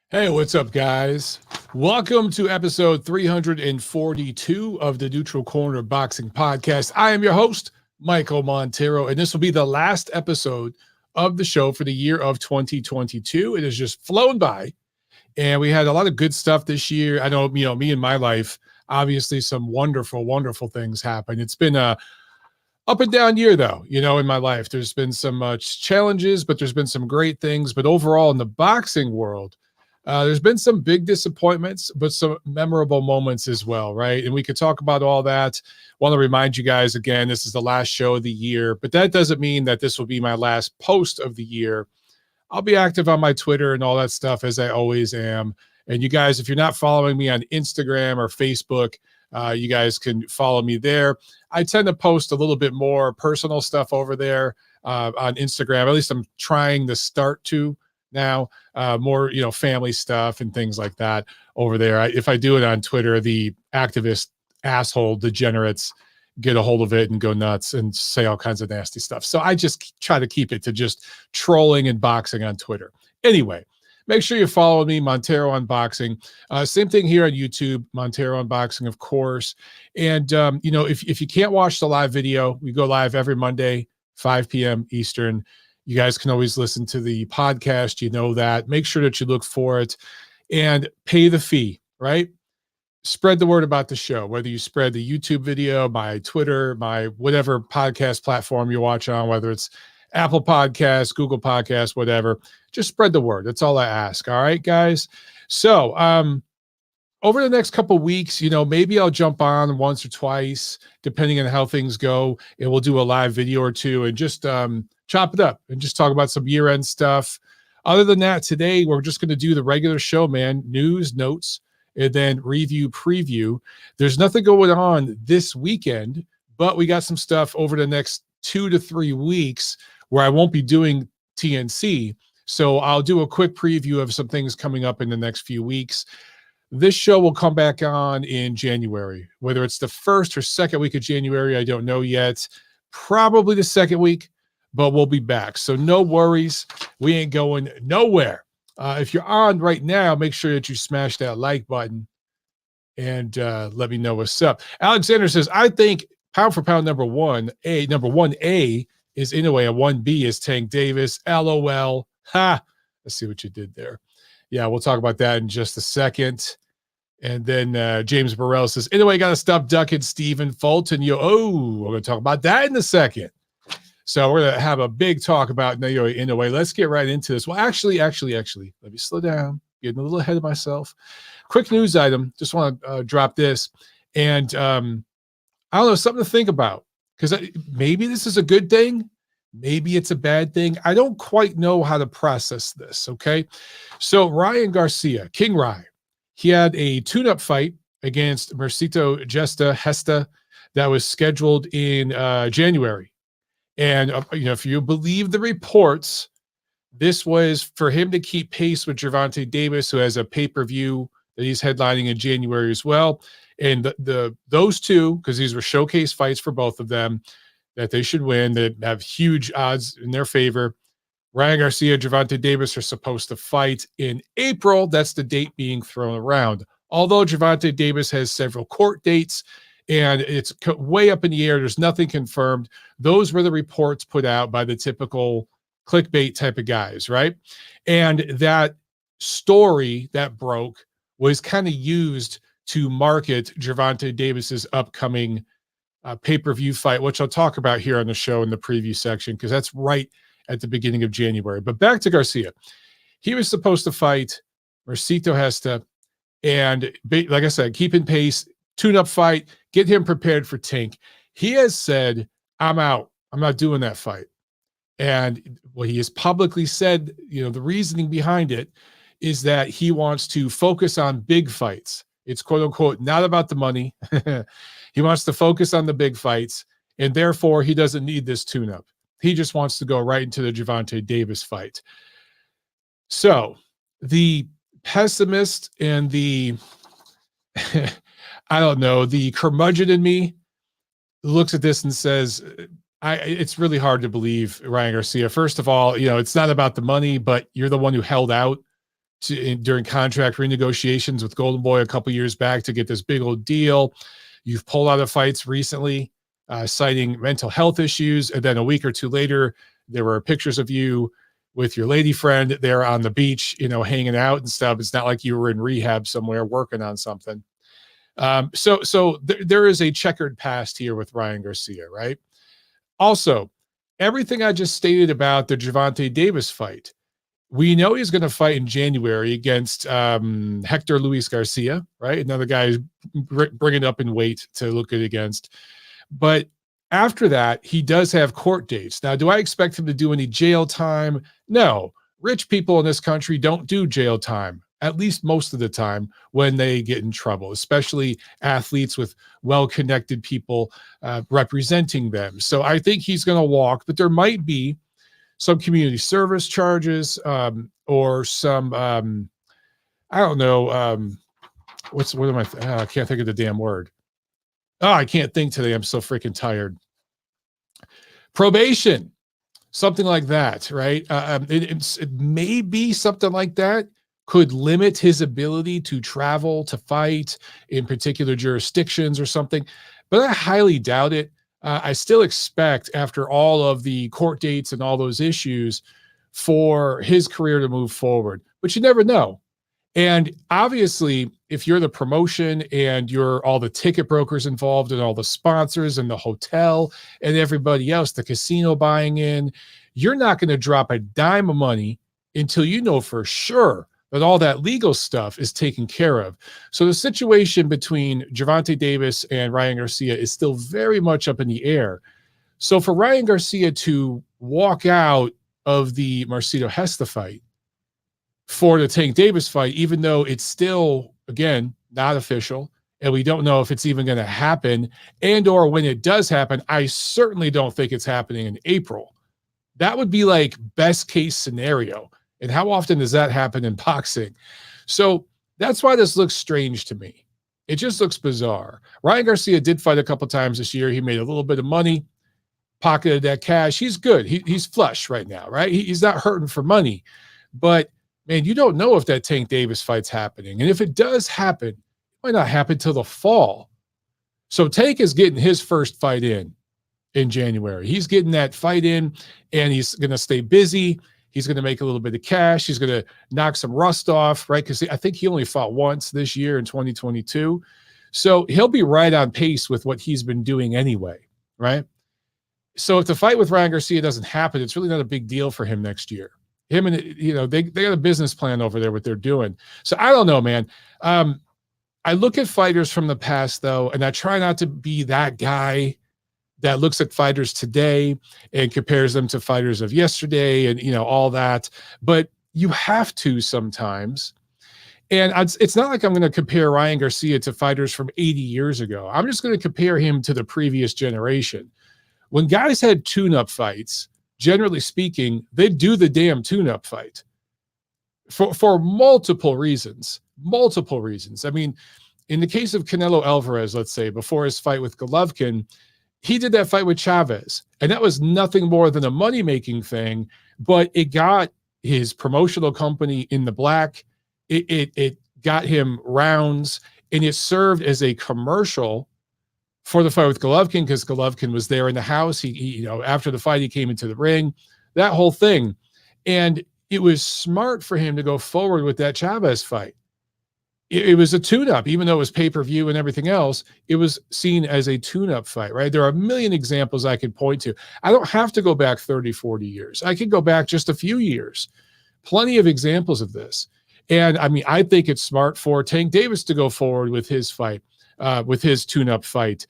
Hey, what's up, guys? Welcome to episode 342 of the Neutral Corner Boxing Podcast. I am your host, Michael Montero, and this will be the last episode of the show for the year of 2022. It has just flown by, and we had a lot of good stuff this year. I know, me and my life, obviously some wonderful, wonderful things happen. It's been a up and down year, though, in my life. There's been some challenges, but there's been some great things. But overall, in the boxing world, there's been some big disappointments, but some memorable moments as well, right? And we could talk about all that. Want to remind you guys again, this is the last show of the year, but that doesn't mean that this will be my last post of the year. I'll be active on my Twitter and all that stuff as I always am. And you guys, if you're not following me on Instagram or Facebook, you guys can follow me there. I tend to post a little bit more personal stuff over there on Instagram. At least I'm trying to start to now, more, family stuff and things like that over there. If I do it on Twitter, the activist asshole degenerates get a hold of it and go nuts and say all kinds of nasty stuff. So I just try to keep it to just trolling and boxing on Twitter. Anyway, make sure you follow me, Montero Unboxing. Same thing here on YouTube, Montero Unboxing, of course. And, if you can't watch the live video, we go live every Monday, 5 p.m. Eastern. You guys can always listen to the podcast. You know that. Make sure that you look for it and pay the fee, right? Spread the word about the show, whether you spread the YouTube video, my Twitter, my whatever podcast platform you watch on, whether it's Apple Podcasts, Google Podcasts, whatever. Just spread the word. That's all I ask. All right, guys? So over the next couple of weeks, maybe I'll jump on once or twice, depending on how things go, and we'll do a live video or two and just chop it up and just talk about some year-end stuff. Other than that, today we're just going to do the regular show, man. News, notes, and then review, preview. There's nothing going on this weekend, but we got some stuff over the next 2 to 3 weeks where I won't be doing TNC. So I'll do a quick preview of some things coming up in the next few weeks. This show will come back on in January, whether it's the first or second week of January. I don't know yet. Probably the second week, but we'll be back. So no worries. We ain't going nowhere. If you're on right now, make sure that you smash that like button and let me know what's up. Alexander says, I think pound for pound number 1A is Inoue, and 1B is Tank Davis. LOL. Ha. Let's see what you did there. Yeah, we'll talk about that in just a second. And then James Burrell says, Inoue got to stop ducking Stephen Fulton. We're going to talk about that in a second. So we're going to have a big talk about Naoya Inoue. Let's get right into this. Well, actually, let me slow down. Getting a little ahead of myself. Quick news item. Just want to drop this. And I don't know, something to think about. Because maybe this is a good thing. Maybe it's a bad thing. I don't quite know how to process this, okay? So Ryan Garcia, King Rye, he had a tune-up fight against Mercito Hesta that was scheduled in January. And, if you believe the reports, this was for him to keep pace with Gervonta Davis, who has a pay-per-view that he's headlining in January as well. And those two, because these were showcase fights for both of them, that they should win, that have huge odds in their favor. Ryan Garcia, Gervonta Davis are supposed to fight in April. That's the date being thrown around. Although Gervonta Davis has several court dates, and it's way up in the air. There's nothing confirmed. Those were the reports put out by the typical clickbait type of guys, right? And that story that broke was kind of used to market Gervonta Davis's upcoming pay-per-view fight, which I'll talk about here on the show in the preview section, because that's right at the beginning of January. But back to Garcia. He was supposed to fight Mercito Hesta, and like I said, keep in pace, tune-up fight, get him prepared for Tank. He has said, I'm out. I'm not doing that fight. And what he has publicly said, the reasoning behind it is that he wants to focus on big fights. It's quote unquote not about the money. He wants to focus on the big fights, and therefore he doesn't need this tune-up. He just wants to go right into the Gervonta Davis fight. So the pessimist and the, I don't know, the curmudgeon in me looks at this and says, it's really hard to believe, Ryan Garcia. First of all, it's not about the money, but you're the one who held out during contract renegotiations with Golden Boy a couple years back to get this big old deal. You've pulled out of fights recently, citing mental health issues. And then a week or two later, there were pictures of you with your lady friend there on the beach, hanging out and stuff. It's not like you were in rehab somewhere working on something. So there is a checkered past here with Ryan Garcia, right? Also, everything I just stated about the Gervonta Davis fight, we know he's going to fight in January against Hector Luis Garcia, right? Another guy who's bringing up in weight to look good against. But after that, he does have court dates. Now, do I expect him to do any jail time? No. Rich people in this country don't do jail time, at least most of the time, when they get in trouble, especially athletes with well-connected people representing them. So I think he's going to walk, but there might be some community service charges or some, I don't know, I can't think of the damn word. Oh, I can't think today. I'm so freaking tired. Probation, something like that, right? It may be something like that. Could limit his ability to travel, to fight in particular jurisdictions or something. But I highly doubt it. I still expect, after all of the court dates and all those issues, for his career to move forward. But you never know. And obviously, if you're the promotion and you're all the ticket brokers involved and all the sponsors and the hotel and everybody else, the casino buying in, you're not going to drop a dime of money until you know for sure that all that legal stuff is taken care of. So the situation between Gervonta Davis and Ryan Garcia is still very much up in the air. So for Ryan Garcia to walk out of the Marcelo Hesta fight for the Tank Davis fight, even though it's still, again, not official, and we don't know if it's even going to happen, and or when it does happen, I certainly don't think it's happening in April. That would be like best case scenario. And how often does that happen in boxing? So that's why this looks strange to me. It just looks bizarre. Ryan Garcia did fight a couple times this year. He made a little bit of money, pocketed that cash. He's good. He's flush right now, right? He's not hurting for money. But man, you don't know if that Tank Davis fight's happening. And if it does happen, it might not happen till the fall. So Tank is getting his first fight in January. He's getting that fight in, and he's going to stay busy. He's going to make a little bit of cash. He's going to knock some rust off, right? Because I think he only fought once this year in 2022. So he'll be right on pace with what he's been doing anyway, right? So if the fight with Ryan Garcia doesn't happen, it's really not a big deal for him next year. Him and, they got a business plan over there, what they're doing. So I don't know, man. I look at fighters from the past, though, and I try not to be that guy that looks at fighters today and compares them to fighters of yesterday and, all that. But you have to sometimes. And it's not like I'm going to compare Ryan Garcia to fighters from 80 years ago. I'm just going to compare him to the previous generation. When guys had tune-up fights, generally speaking, they do the damn tune-up fight for multiple reasons. Multiple reasons. I mean, in the case of Canelo Alvarez, let's say, before his fight with Golovkin, he did that fight with Chavez, and that was nothing more than a money-making thing, but it got his promotional company in the black. It got him rounds, and it served as a commercial for the fight with Golovkin because Golovkin was there in the house. He after the fight, he came into the ring, that whole thing. And it was smart for him to go forward with that Chavez fight. It was a tune-up, even though it was pay-per-view and everything else. It was seen as a tune-up fight, right? There are a million examples I could point to. I don't have to go back 30, 40 years. I could go back just a few years. Plenty of examples of this. And I mean, I think it's smart for Tank Davis to go forward with his fight, with his tune-up fight.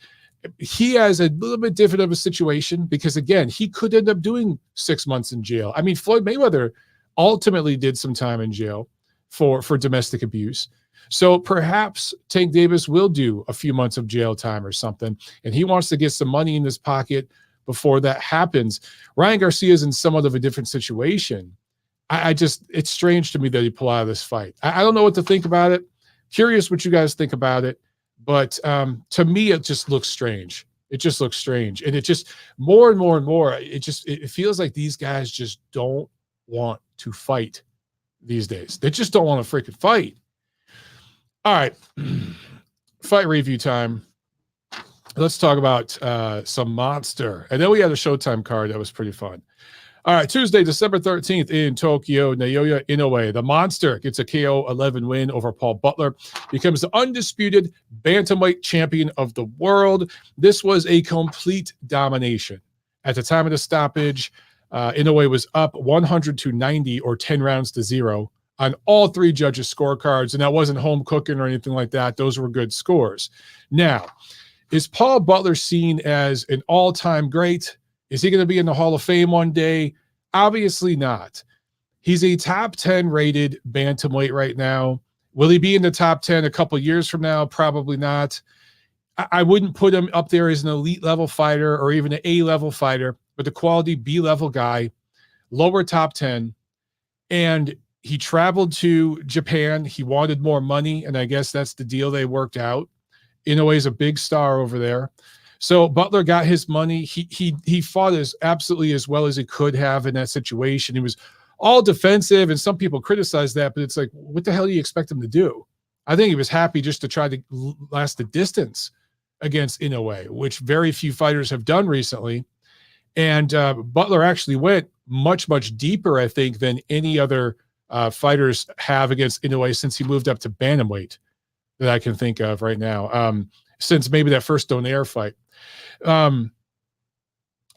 He has a little bit different of a situation because, again, he could end up doing 6 months in jail. I mean, Floyd Mayweather ultimately did some time in jail for domestic abuse. So perhaps Tank Davis will do a few months of jail time or something, and he wants to get some money in his pocket before that happens. Ryan Garcia is in somewhat of a different situation. It's strange to me that he pulled out of this fight. I don't know what to think about it. Curious what you guys think about it. But to me, it just looks strange. It just looks strange. And it just more and more and more, it feels like these guys just don't want to fight. these days. They just don't want to freaking fight. All right. Fight review time. Let's talk about some monster. And then we had a Showtime card that was pretty fun. All right, Tuesday, December 13th in Tokyo, Naoya Inoue, the monster, gets a KO 11 win over Paul Butler, becomes the undisputed bantamweight champion of the world. This was a complete domination. At the time of the stoppage, Inoue was up 100-90 or 10 rounds to 0 on all three judges' scorecards, and that wasn't home cooking or anything like that. Those were good scores. Now, is Paul Butler seen as an all-time great? Is he going to be in the Hall of Fame one day? Obviously not. He's a top 10 rated bantamweight right now. Will he be in the top 10 a couple years from now? Probably not. I wouldn't put him up there as an elite level fighter or even an A level fighter, but the quality B level guy, lower top 10. And he traveled to Japan. He wanted more money, and I guess that's the deal they worked out. Inoue's a big star over there. So Butler got his money. He fought absolutely as well as he could have in that situation. He was all defensive, and some people criticize that, but it's like, what the hell do you expect him to do? I think he was happy just to try to last the distance against Inoue, which very few fighters have done recently. And Butler actually went much, much deeper, I think, than any other fighters have against Inoue since he moved up to bantamweight that I can think of right now, since maybe that first Donaire fight.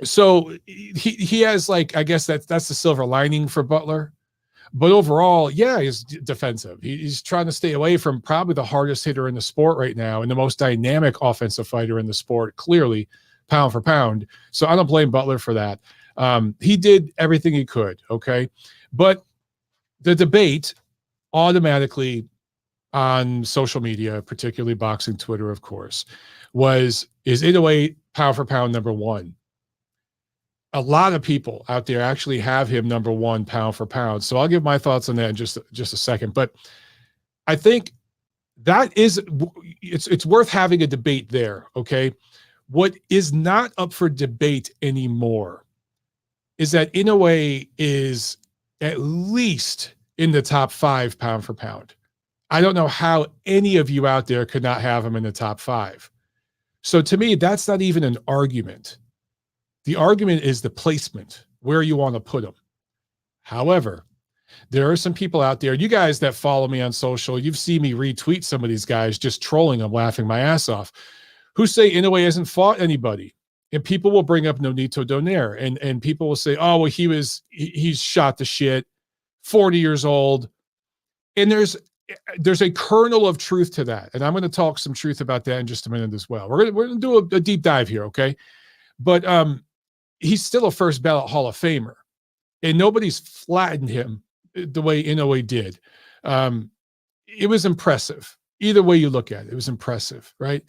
So he has, like, I guess that's the silver lining for Butler. But overall, yeah, he's defensive. He's trying to stay away from probably the hardest hitter in the sport right now and the most dynamic offensive fighter in the sport, clearly, pound for pound. So I don't blame Butler for that. He did everything he could, okay? But the debate automatically on social media, particularly boxing Twitter, of course, is Inoue pound for pound number one? A lot of people out there actually have him number one pound for pound. So I'll give my thoughts on that in just a second. But I think that it's worth having a debate there, okay? What is not up for debate anymore is that Inoue is at least in the top 5 pound for pound. I don't know how any of you out there could not have him in the top 5. So to me, that's not even an argument. The argument is the placement, where you want to put him. However, there are some people out there, you guys that follow me on social, you've seen me retweet some of these guys, just trolling them, laughing my ass off, who say Inoue hasn't fought anybody. And people will bring up Nonito Donaire, and people will say, oh, well, he's shot to shit, 40 years old. And there's a kernel of truth to that. And I'm going to talk some truth about that in just a minute as well. We're going to do a deep dive here, okay? But he's still a first ballot Hall of Famer, and nobody's flattened him the way Inoue did. It was impressive. Either way you look at it, it was impressive, right?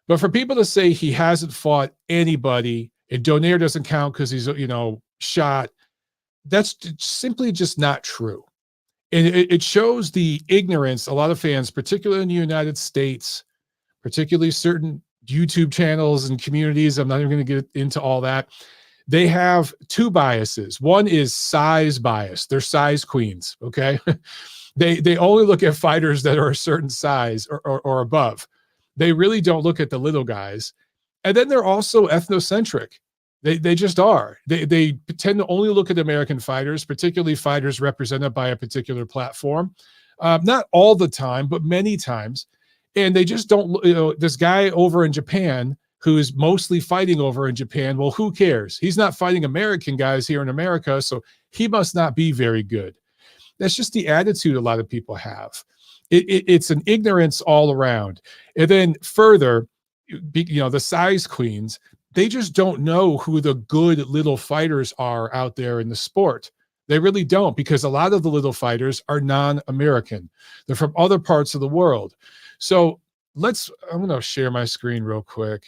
But for people to say he hasn't fought anybody and Donaire doesn't count because he's, shot, that's simply just not true. And it shows the ignorance a lot of fans, particularly in the United States, particularly certain YouTube channels and communities, I'm not even going to get into all that. They have two biases. One is size bias. They're size queens, okay? They only look at fighters that are a certain size or above. They really don't look at the little guys. And then they're also ethnocentric. They just are. They tend to only look at American fighters, particularly fighters represented by a particular platform. Not all the time, but many times. And they just don't, this guy over in Japan who is mostly fighting over in Japan, well, who cares? He's not fighting American guys here in America, so he must not be very good. That's just the attitude a lot of people have. It's an ignorance all around. And then further, the size queens, they just don't know who the good little fighters are out there in the sport. They really don't, because a lot of the little fighters are non-American. They're from other parts of the world. So I'm going to share my screen real quick.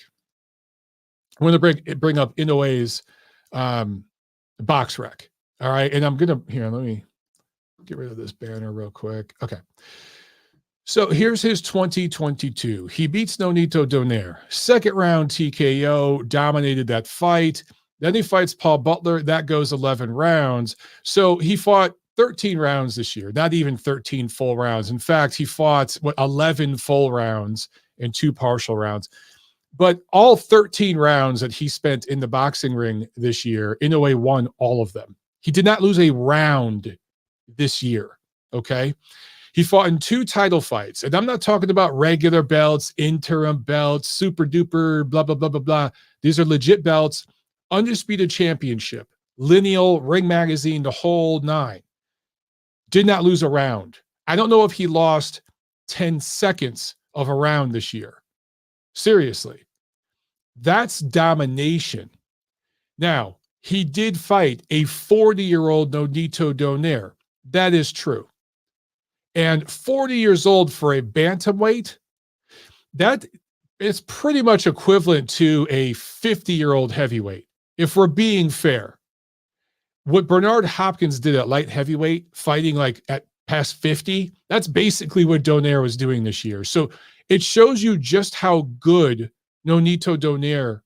I'm going to bring up Inoue's box rec. All right. And I'm going to, let me get rid of this banner real quick. Okay. So here's his 2022. He beats Nonito Donaire. Second round TKO, dominated that fight. Then he fights Paul Butler. That goes 11 rounds. So he fought 13 rounds this year, not even 13 full rounds. In fact, he fought 11 full rounds and 2 partial rounds. But all 13 rounds that he spent in the boxing ring this year, Inoue won all of them. He did not lose a round this year, okay? He fought in 2 title fights. And I'm not talking about regular belts, interim belts, super duper, blah, blah, blah, blah, blah. These are legit belts, undisputed championship, lineal, Ring Magazine, the whole 9. Did not lose a round. I don't know if he lost 10 seconds of a round this year. Seriously. That's domination. Now, he did fight a 40-year-old Nonito Donaire. That is true. And 40 years old for a bantamweight, that is pretty much equivalent to a 50-year-old heavyweight, if we're being fair. What Bernard Hopkins did at light heavyweight, fighting like at past 50, that's basically what Donaire was doing this year. So it shows you just how good Nonito Donaire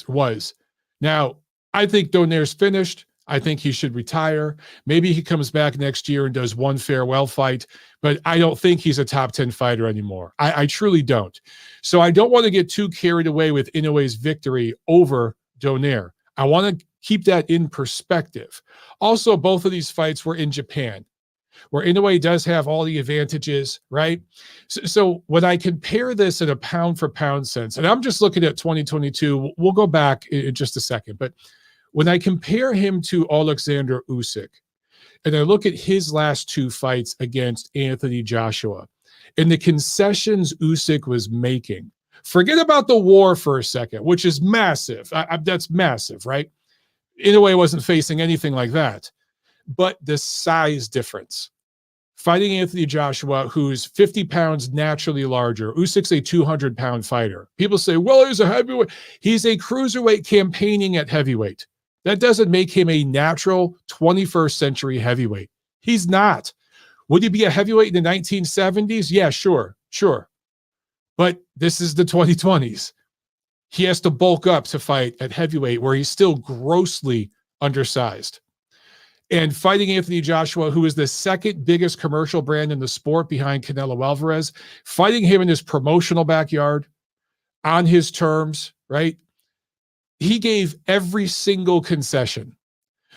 was. Now, I think Donaire's finished. I think he should retire. Maybe he comes back next year and does one farewell fight, but I don't think he's a top 10 fighter anymore. I truly don't. So I don't want to get too carried away with Inoue's victory over Donaire. I want to keep that in perspective. Also, both of these fights were in Japan, where Inoue does have all the advantages, right? So when I compare this in a pound-for-pound sense, and I'm just looking at 2022, we'll go back in just a second, but when I compare him to Alexander Usyk, and I look at his last 2 fights against Anthony Joshua, and the concessions Usyk was making, forget about the war for a second, which is massive. That's massive, right? Inoue wasn't facing anything like that. But the size difference. Fighting Anthony Joshua, who's 50 pounds naturally larger. Usyk's a 200-pound fighter. People say, well, he's a heavyweight. He's a cruiserweight campaigning at heavyweight. That doesn't make him a natural 21st century heavyweight. He's not. Would he be a heavyweight in the 1970s? Yeah, sure. But this is the 2020s. He has to bulk up to fight at heavyweight, where he's still grossly undersized. And fighting Anthony Joshua, who is the 2nd biggest commercial brand in the sport behind Canelo Alvarez, fighting him in his promotional backyard on his terms, right? He gave every single concession.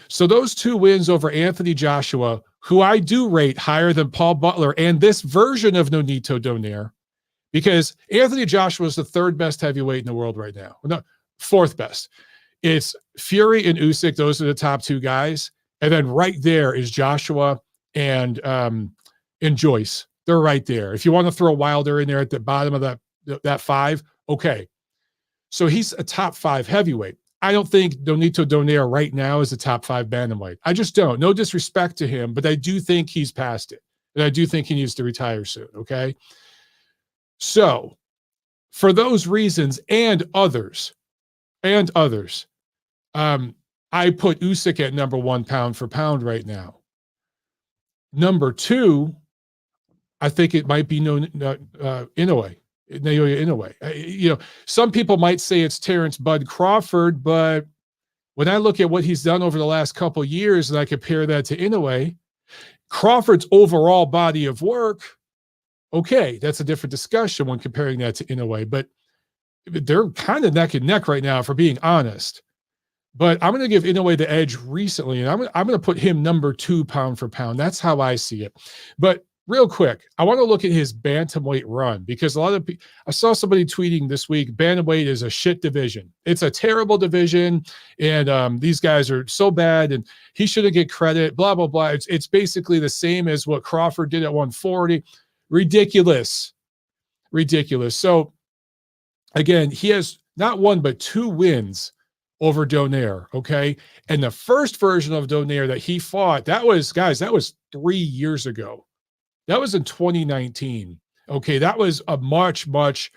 So those 2 wins over Anthony Joshua, who I do rate higher than Paul Butler and this version of Nonito Donaire, because Anthony Joshua is the 3rd best heavyweight in the world right now. No, 4th best. It's Fury and Usyk. Those are the top 2 guys. And then right there is Joshua and Joyce. They're right there. If you want to throw Wilder in there at the bottom of that 5, okay. So he's a top 5 heavyweight. I don't think Nonito Donaire right now is a top 5 bantamweight. I just don't. No disrespect to him, but I do think he's past it. And I do think he needs to retire soon, okay? So for those reasons and others, I put Usyk at number 1 pound for pound right now. Number 2, I think it might be Inoue, Naoya Inoue. Some people might say it's Terrence Bud Crawford, but when I look at what he's done over the last couple years and I compare that to Inoue, Crawford's overall body of work, okay, that's a different discussion when comparing that to Inoue, but they're kind of neck and neck right now, for being honest. But I'm going to give Inoue the edge recently, and I'm going to put him number 2 pound for pound. That's how I see it. But real quick, I want to look at his bantamweight run, because a lot of people, I saw somebody tweeting this week, bantamweight is a shit division. It's a terrible division, and these guys are so bad, and he shouldn't get credit, blah, blah, blah. It's basically the same as what Crawford did at 140. Ridiculous. So, again, he has not 1 but 2 wins over Donaire, okay? And the first version of Donaire that he fought, that was 3 years ago. That was in 2019, okay? That was a much, much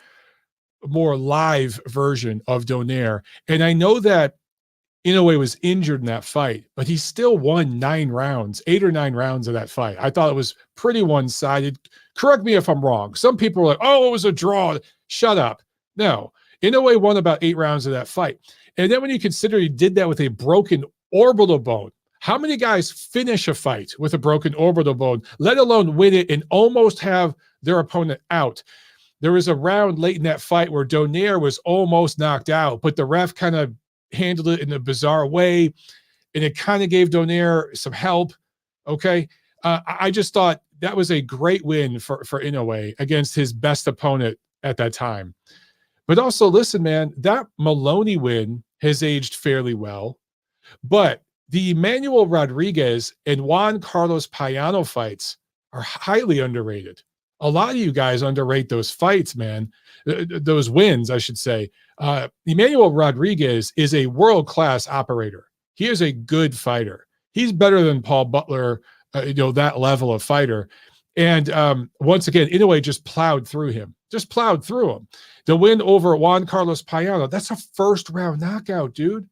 more live version of Donaire. And I know that Inoue was injured in that fight, but he still won 8 or 9 rounds of that fight. I thought it was pretty one-sided. Correct me if I'm wrong. Some people are like, oh, it was a draw. Shut up. No, Inoue won about 8 rounds of that fight. And then when you consider he did that with a broken orbital bone, How many guys finish a fight with a broken orbital bone, let alone win it and almost have their opponent out? There was a round late in that fight where Donaire was almost knocked out, but the ref kind of handled it in a bizarre way, and it kind of gave Donaire some help. Okay. I just thought that was a great win for Inoue against his best opponent at that time. But also, listen, man, that Maloney win has aged fairly well. But the Emmanuel Rodriguez and Juan Carlos Payano fights are highly underrated. A lot of you guys underrate those fights, man. Those wins, I should say. Emmanuel Rodriguez is a world-class operator. He is a good fighter. He's better than Paul Butler, that level of fighter. And once again, Inoue just plowed through him. The win over Juan Carlos Payano, that's a first-round knockout, dude.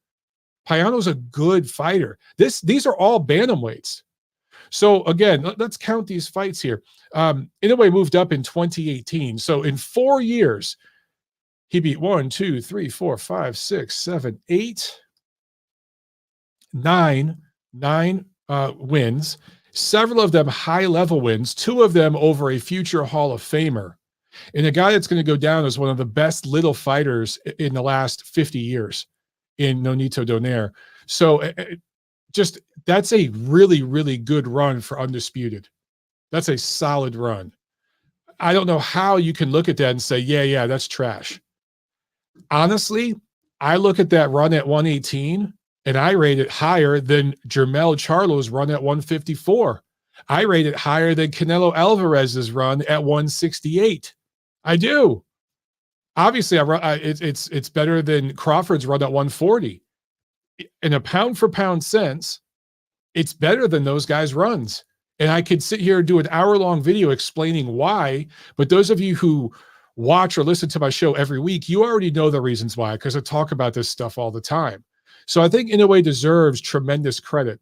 Payano's a good fighter. These are all bantamweights. So again, let's count these fights here. Inoue moved up in 2018. So in 4 years, he beat 1, 2, 3, 4, 5, 6, 7, 8, 9 wins. Several of them high-level wins. 2 of them over a future Hall of Famer. And a guy that's going to go down as one of the best little fighters in the last 50 years in Nonito Donaire. So just that's a really, really good run for Undisputed. That's a solid run. I don't know how you can look at that and say, yeah, that's trash. Honestly, I look at that run at 118 and I rate it higher than Jermell Charlo's run at 154. I rate it higher than Canelo Alvarez's run at 168. I do. Obviously, it's better than Crawford's run at 140. In a pound-for-pound sense, it's better than those guys' runs. And I could sit here and do an hour-long video explaining why, but those of you who watch or listen to my show every week, you already know the reasons why, because I talk about this stuff all the time. So I think Inoue deserves tremendous credit.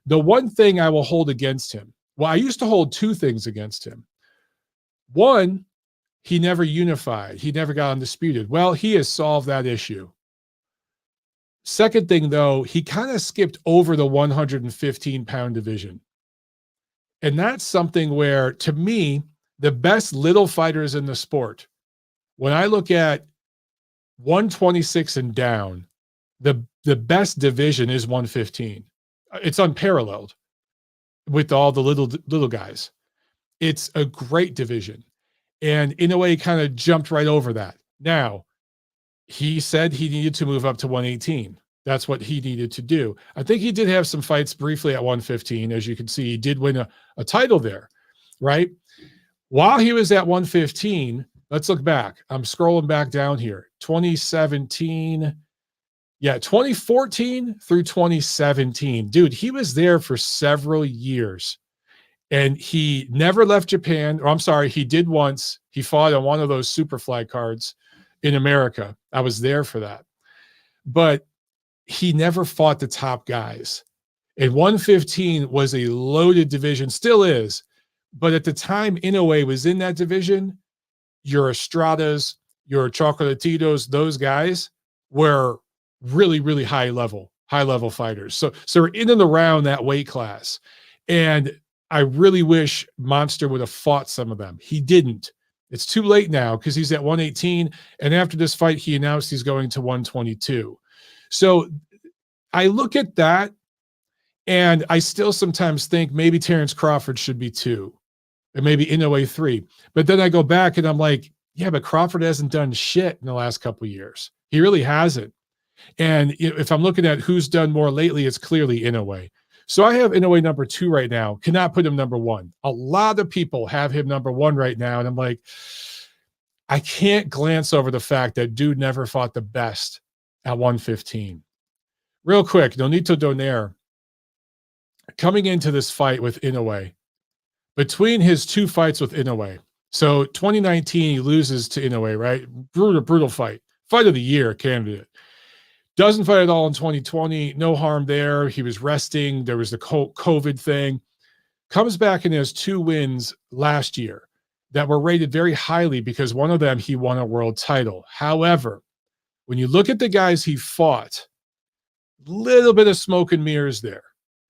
The one thing I will hold against him, well, I used to hold 2 things against him. One, he never unified. He never got undisputed. Well, he has solved that issue. Second thing, though, he kind of skipped over the 115-pound division. And that's something where, to me, the best little fighters in the sport, when I look at 126 and down, the best division is 115. It's unparalleled with all the little guys. It's a great division. And Inoue kind of jumped right over that. Now, he said he needed to move up to 118. That's what he needed to do. I think he did have some fights briefly at 115. As you can see, he did win a title there, right? While he was at 115, let's look back. I'm scrolling back down here. 2017. Yeah, 2014 through 2017. Dude, he was there for several years. And he never left Japan. Or I'm sorry, he did once. He fought on one of those Superfly cards in America. I was there for that. But he never fought the top guys. And 115 was a loaded division, still is. But at the time Inoue was in that division, your Estradas, your Chocolatitos, those guys were really, really high level fighters. So we're in and around that weight class. And I really wish Monster would have fought some of them. He didn't. It's too late now because he's at 118. And after this fight, he announced he's going to 122. So I look at that and I still sometimes think maybe Terrence Crawford should be 2 and maybe Inoue 3. But then I go back and I'm like, yeah, but Crawford hasn't done shit in the last couple of years. He really hasn't. And if I'm looking at who's done more lately, it's clearly Inoue. So I have Inoue number 2 right now. Cannot put him number 1. A lot of people have him number 1 right now. And I'm like, I can't glance over the fact that dude never fought the best at 115. Real quick, Nonito Donaire, coming into this fight with Inoue, between his 2 fights with Inoue, so 2019, he loses to Inoue, right? Brutal fight. Fight of the year candidate. Doesn't fight at all in 2020. No harm there. He was resting. There was the COVID thing. Comes back and has 2 wins last year that were rated very highly because one of them he won a world title. However, when you look at the guys he fought, little bit of smoke and mirrors there.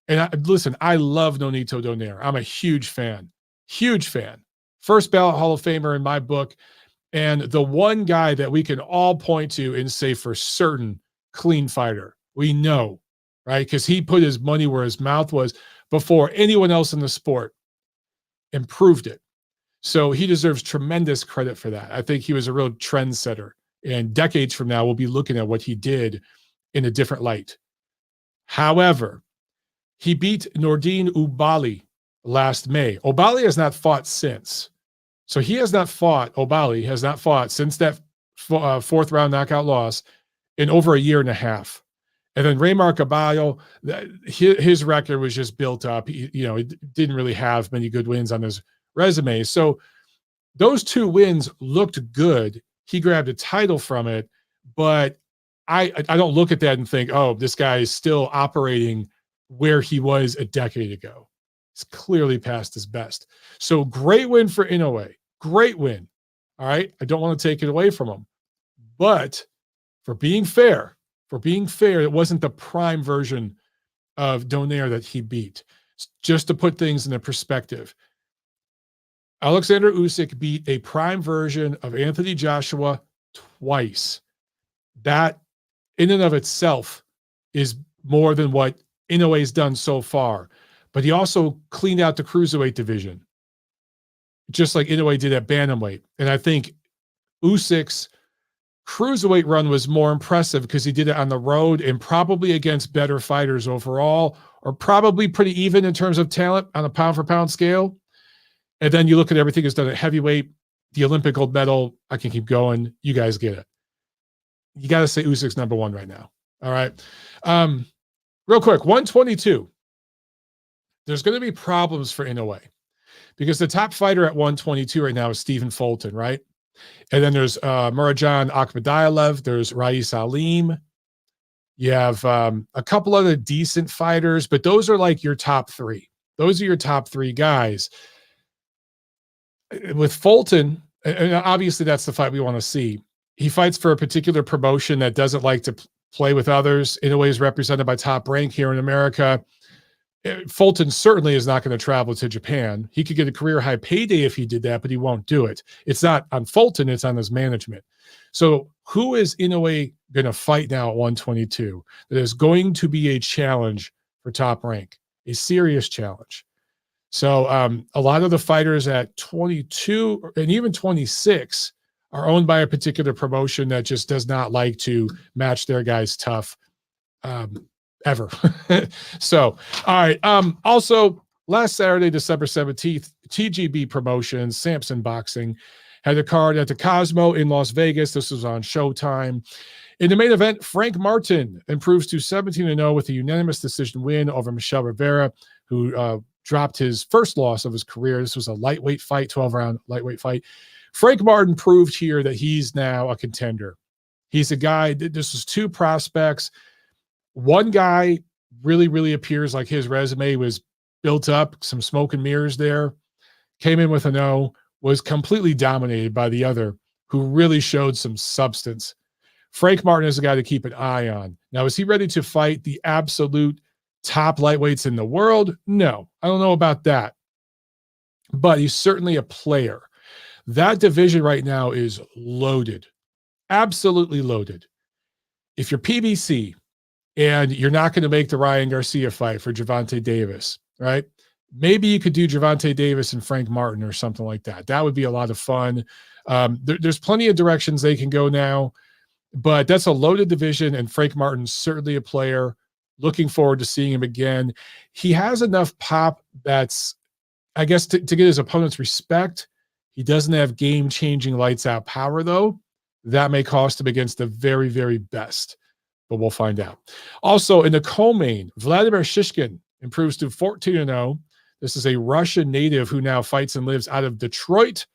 And listen, I love Nonito Donaire. I'm a huge fan. Huge fan. First ballot Hall of Famer in my book. And the one guy that we can all point to and say for certain clean fighter. We know, right? Because he put his money where his mouth was before anyone else in the sport and proved it. So he deserves tremendous credit for that. I think he was a real trendsetter. And decades from now, we'll be looking at what he did in a different light. However, he beat Nordine Oubaali last May. Oubaali has not fought since. So he has not fought, Oubaali has not fought since that fourth round knockout loss in over a year and a half. And then Raymar Caballo, his record was just built up. He didn't really have many good wins on his resume. So those two wins looked good. He grabbed a title from it, but I don't look at that and think, oh, this guy is still operating where he was a decade ago. He's clearly past his best. So great win for Inoue. Great win. All right. I don't want to take it away from him. But for being fair, it wasn't the prime version of Donaire that he beat. Just to put things in perspective, Alexander Usyk beat a prime version of Anthony Joshua twice. That in and of itself is more than what Inoue's done so far. But he also cleaned out the cruiserweight division, just like Inoue did at bantamweight. And I think Usyk's cruiserweight run was more impressive because he did it on the road and probably against better fighters overall, or probably pretty even in terms of talent on a pound-for-pound scale. And then you look at everything he's done at heavyweight, the Olympic gold medal. I can keep going. You guys get it. You got to say Usyk's number one right now. All right. Real quick, 122. There's going to be problems for Inoue because the top fighter at 122 right now is Stephen Fulton, right? And then there's Murajan Akhmadiyalev. There's Rais Alim. You have a couple other decent fighters, but those are like your top three. Those are your top three guys. With Fulton, and obviously that's the fight we want to see. He fights for a particular promotion that doesn't like to play with others. Inoue is represented by Top Rank here in America. Fulton certainly is not going to travel to Japan. He could get a career high payday if he did that, but he won't do it. It's not on Fulton, it's on his management. So who is Inoue going to fight now at 122? That is going to be a challenge for Top Rank, a serious challenge. So a lot of the fighters at 22 and even 26 are owned by a particular promotion that just does not like to match their guys tough ever. So, all right. Also, last Saturday, December 17th, TGB Promotions, Samson Boxing, had a card at the Cosmo in Las Vegas. This was on Showtime. In the main event, Frank Martin improves to 17-0 with a unanimous decision win over Michel Rivera, who dropped his first loss of his career. This was a lightweight fight, 12-round lightweight fight. Frank Martin proved here that he's now a contender. He's a guy, this was two prospects. One guy really, really appears like his resume was built up, some smoke and mirrors there, came in with an O, was completely dominated by the other, who really showed some substance. Frank Martin is a guy to keep an eye on. Now, is he ready to fight the absolute top lightweights in the world? No, I don't know about that. But he's certainly a player. That division right now is loaded, absolutely loaded. If you're PBC and you're not going to make the Ryan Garcia fight for Gervonta Davis, right? Maybe you could do Gervonta Davis and Frank Martin or something like that. That would be a lot of fun. There's plenty of directions they can go now, but that's a loaded division, and Frank Martin's certainly a player. Looking forward to seeing him again. He has enough pop that's, I guess, to get his opponent's respect. He doesn't have game-changing lights-out power, though. That may cost him against the very, very best, but we'll find out. Also, in the co-main, Vladimir Shishkin improves to 14-0. This is a Russian native who now fights and lives out of Detroit.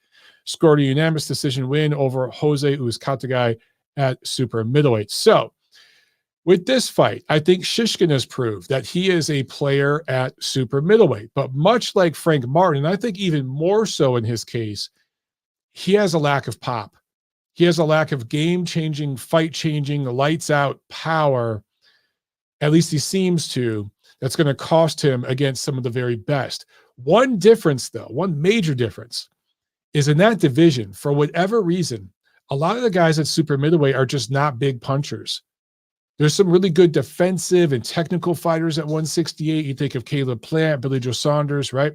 Scored a unanimous decision win over Jose Uzcategui at super middleweight. So, with this fight, I think Shishkin has proved that he is a player at super middleweight. But much like Frank Martin, I think even more so in his case, he has a lack of pop. He has a lack of game-changing, fight-changing, lights-out power. At least he seems to. that's going to cost him against some of the very best. One difference, though, one major difference is in that division, for whatever reason, a lot of the guys at super middleweight are just not big punchers. There's some really good defensive and technical fighters at 168. You think of Caleb Plant, Billy Joe Saunders, right?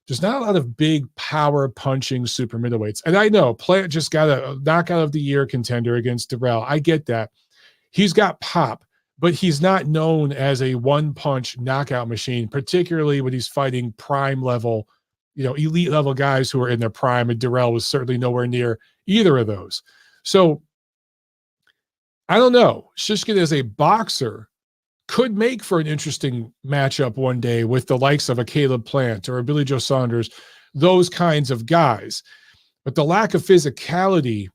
There's not a lot of big power punching super middleweights. And I know Plant just got a knockout of the year contender against Durrell. I get that. He's got pop, but he's not known as a one-punch knockout machine, particularly when he's fighting prime level, elite level guys who are in their prime, and Durrell was certainly nowhere near either of those. So I don't know. Shishkin as a boxer could make for an interesting matchup one day with the likes of a Caleb Plant or a Billy Joe Saunders, those kinds of guys. But the lack of physicality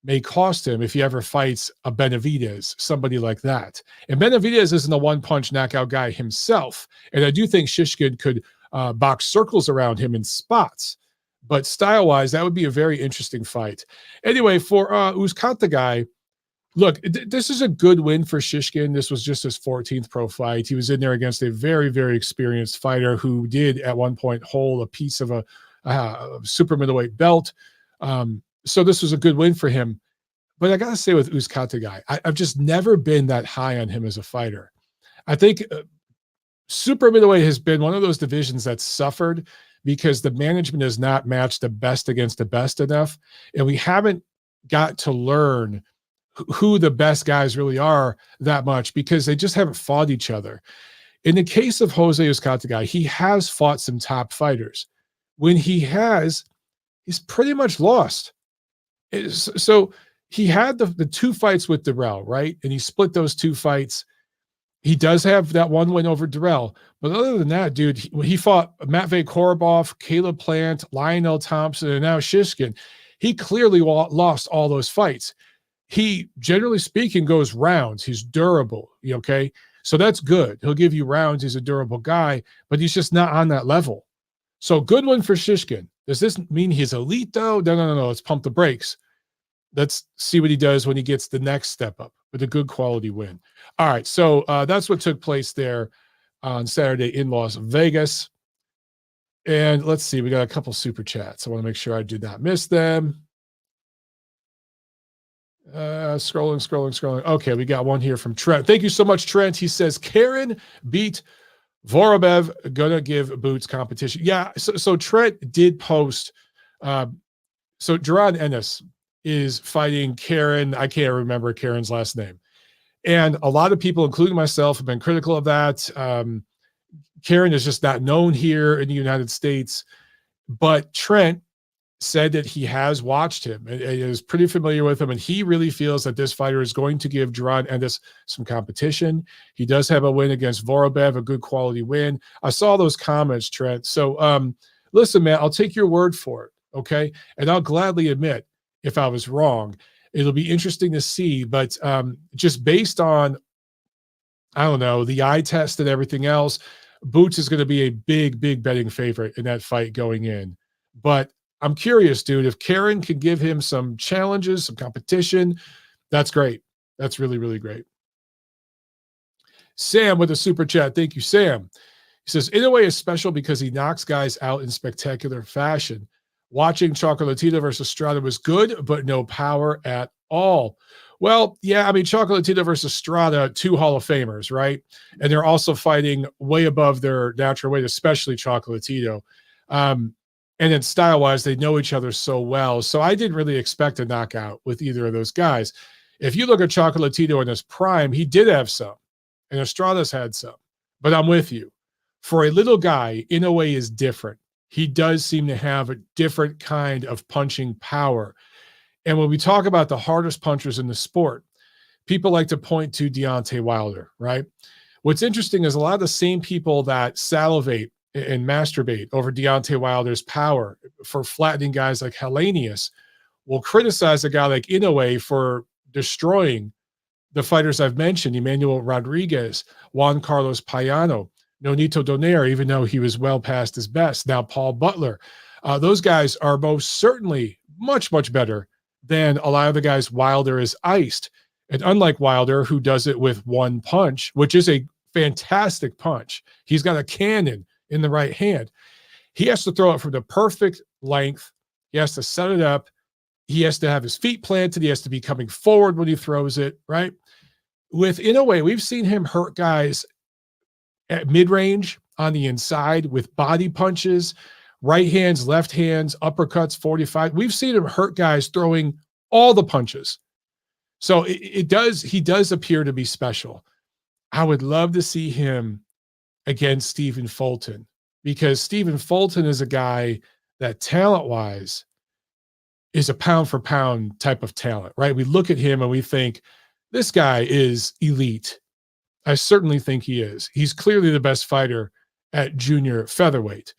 may cost him if he ever fights a Benavidez, somebody like that. And Benavidez isn't a one-punch knockout guy himself. And I do think Shishkin could box circles around him in spots. But style-wise, that would be a very interesting fight. Anyway, for Uzcata guy, look, this is a good win for Shishkin. This was just his 14th pro fight. He was in there against a very, very experienced fighter who did at one point hold a piece of a super middleweight belt. So this was a good win for him. But I got to say with Uzcata guy, I've just never been that high on him as a fighter. I think super middleweight has been one of those divisions that's suffered because the management has not matched the best against the best enough. And we haven't got to learn who the best guys really are that much because they just haven't fought each other. In the case of Jose Uzcata guy, he has fought some top fighters. When he has, he's pretty much lost. So he had the two fights with Durrell, right? And he split those two fights. He does have that one win over Durrell. But other than that, dude, he fought Matvey Korobov, Caleb Plant, Lionel Thompson, and now Shishkin. He clearly lost all those fights. He, generally speaking, goes rounds. He's durable, okay? So that's good. He'll give you rounds. He's a durable guy, but he's just not on that level. So good one for Shishkin. Does this mean he's elite, though? No. Let's pump the brakes. Let's see what he does when he gets the next step up with a good quality win. All right, so that's what took place there on Saturday in Las Vegas. And let's see, we got a couple super chats. I want to make sure I did not miss them. Scrolling. Okay, we got one here from Trent. Thank you so much, Trent. He says, Karen beat Vorobiev, gonna give Boots competition. Yeah, so Trent did post. So Gerard Ennis is fighting Karen. I can't remember Karen's last name. And a lot of people, including myself, have been critical of that. Karen is just not known here in the United States. But Trent said that he has watched him and is pretty familiar with him, and he really feels that this fighter is going to give Gerard Ennis some competition. He does have a win against Vorobiev, a good quality win. I saw those comments, Trent. So listen, man, I'll take your word for it, okay? And I'll gladly admit if I was wrong. It'll be interesting to see, but just based on, I don't know, the eye test and everything else, Boots is going to be a big, big betting favorite in that fight going in. But I'm curious, dude, if Karen can give him some challenges, some competition, that's great. That's really, really great. Sam with a super chat. Thank you, Sam. He says, Inoue is special because he knocks guys out in spectacular fashion. Watching Chocolatito versus Strada was good, but no power at all. Well, yeah, I mean, Chocolatito versus Strada, two Hall of Famers, right? And they're also fighting way above their natural weight, especially Chocolatito. And then style-wise, they know each other so well. So I didn't really expect a knockout with either of those guys. If you look at Chocolatito in his prime, he did have some, and Estrada's had some. But I'm with you. For a little guy, Inoue is different. He does seem to have a different kind of punching power. And when we talk about the hardest punchers in the sport, people like to point to Deontay Wilder, right? What's interesting is a lot of the same people that salivate and masturbate over Deontay Wilder's power for flattening guys like Helenius will criticize a guy like Inoue for destroying the fighters I've mentioned, Emmanuel Rodriguez, Juan Carlos Payano, Nonito Donaire, even though he was well past his best. Now Paul Butler. Those guys are most certainly much, much better than a lot of the guys Wilder is iced. And unlike Wilder, who does it with one punch, which is a fantastic punch. He's got a cannon in the right hand. He has to throw it from the perfect length. He has to set it up. He has to have his feet planted. He has to be coming forward when he throws it, right? With Inoue, we've seen him hurt guys at mid-range on the inside with body punches, right hands, left hands, uppercuts, 45. We've seen him hurt guys throwing all the punches. So he does appear to be special. I would love to see him against Stephen Fulton, because Stephen Fulton is a guy that talent-wise is a pound-for-pound type of talent, right? We look at him and we think, this guy is elite. I certainly think he is. He's clearly the best fighter at junior featherweight.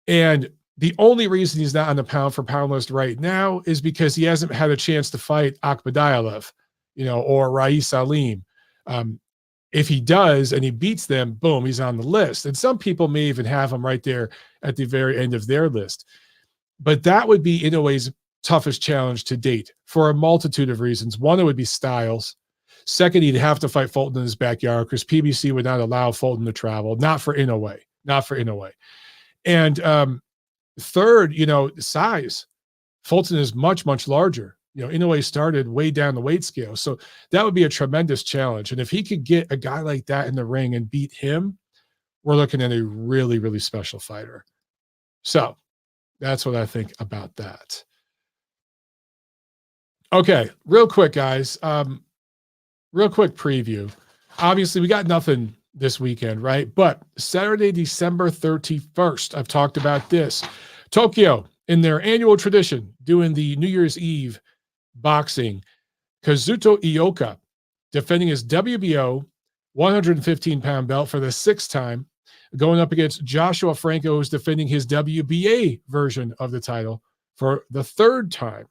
And the only reason he's not on the pound-for-pound list right now is because he hasn't had a chance to fight Akhmadiyevov, or Rais Salim. If he does and he beats them, boom, he's on the list. And some people may even have him right there at the very end of their list. But that would be Inoue's toughest challenge to date for a multitude of reasons. One, it would be styles. Second, he'd have to fight Fulton in his backyard because PBC would not allow Fulton to travel. Not for Inoue. And third, size. Fulton is much, much larger. Inoue started way down the weight scale. So that would be a tremendous challenge. And if he could get a guy like that in the ring and beat him, we're looking at a really, really special fighter. So that's what I think about that. Okay, real quick, guys. Real quick preview. Obviously, we got nothing this weekend, right? But Saturday, December 31st, I've talked about this. Tokyo, in their annual tradition, doing the New Year's Eve boxing. Kazuto Ioka defending his WBO 115-pound belt for the 6th time, going up against Joshua Franco, who's defending his WBA version of the title for the 3rd time.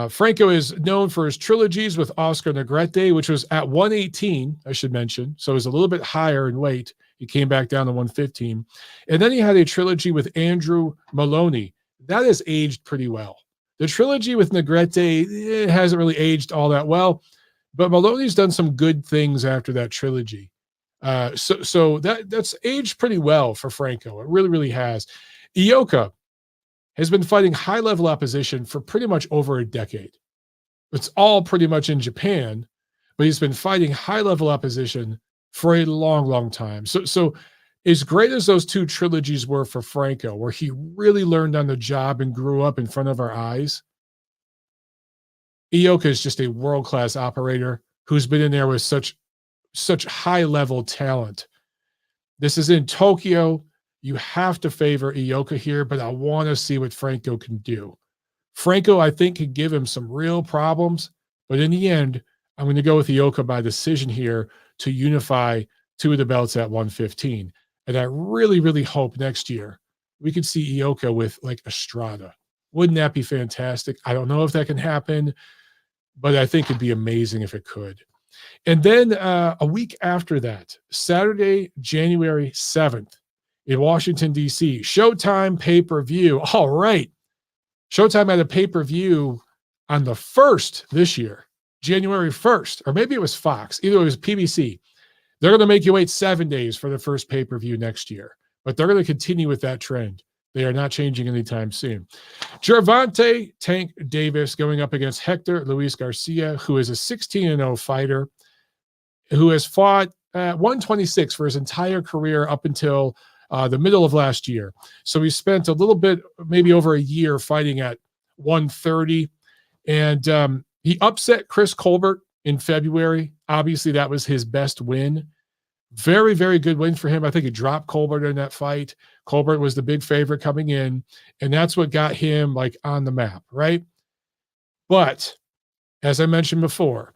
Franco is known for his trilogies with Oscar Negrete, which was at 118, I should mention. So he's a little bit higher in weight. He came back down to 115. And then he had a trilogy with Andrew Maloney. That has aged pretty well. The trilogy with Negrete hasn't really aged all that well, but Maloney's done some good things after that trilogy. So that's aged pretty well for Franco. It really, really has. Ioka has been fighting high-level opposition for pretty much over a decade. It's all pretty much in Japan, but he's been fighting high-level opposition for a long, long time. So as great as those 2 trilogies were for Franco, where he really learned on the job and grew up in front of our eyes, Ioka is just a world-class operator who's been in there with such high-level talent. This is in Tokyo. You have to favor Ioka here, but I want to see what Franco can do. Franco, I think, could give him some real problems, but in the end, I'm going to go with Ioka by decision here to unify 2 of the belts at 115. And I really, really hope next year we could see Ioka with like Estrada. Wouldn't that be fantastic? I don't know if that can happen, but I think it'd be amazing if it could. And then a week after that, Saturday, January 7th, in Washington, D.C., Showtime pay-per-view. All right. Showtime had a pay-per-view on the 1st this year, January 1st, or maybe it was Fox. Either it was PBC. They're going to make you wait 7 days for the first pay-per-view next year, but they're going to continue with that trend. They are not changing anytime soon. Gervonta Tank Davis going up against Hector Luis Garcia, who is a 16-0 fighter who has fought at 126 for his entire career up until the middle of last year. So he spent a little bit, maybe over a year, fighting at 130. And he upset Chris Colbert in February. Obviously, that was his best win. Very, very good win for him. I think he dropped Colbert in that fight. Colbert was the big favorite coming in, and that's what got him like on the map, right? But as I mentioned before,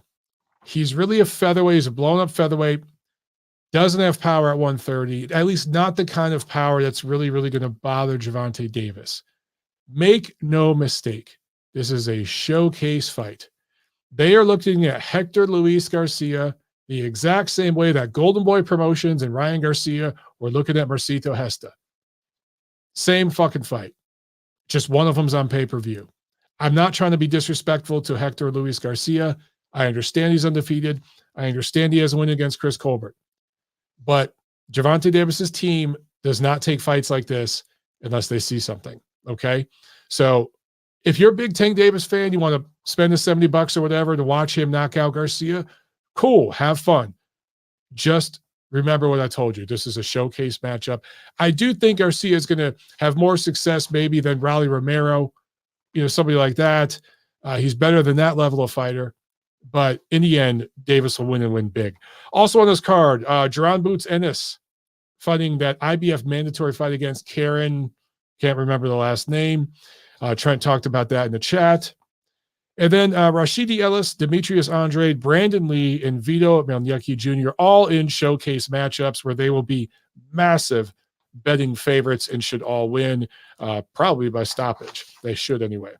he's really a featherweight. He's a blown-up featherweight. Doesn't have power at 130, at least not the kind of power that's really, really going to bother Gervonta Davis. Make no mistake, this is a showcase fight. They are looking at Hector Luis Garcia the exact same way that Golden Boy Promotions and Ryan Garcia were looking at Marcito Hesta. Same fucking fight. Just one of them's on pay-per-view. I'm not trying to be disrespectful to Hector Luis Garcia. I understand he's undefeated. I understand he has a win against Chris Colbert. But Gervonta Davis's team does not take fights like this unless they see something. Okay. So if you're a big Tank Davis fan, you want to spend the $70 or whatever to watch him knock out Garcia, cool. Have fun. Just remember what I told you. This is a showcase matchup. I do think Garcia is going to have more success maybe than Raleigh Romero, somebody like that. He's better than that level of fighter. But in the end, Davis will win and win big. Also on this card, Jaron Boots Ennis fighting that IBF mandatory fight against Karen. Can't remember the last name. Trent talked about that in the chat. And then Rashidi Ellis, Demetrius Andrade, Brandon Lee, and Vito Mielnicki Jr. all in showcase matchups where they will be massive betting favorites and should all win, probably by stoppage. They should anyway.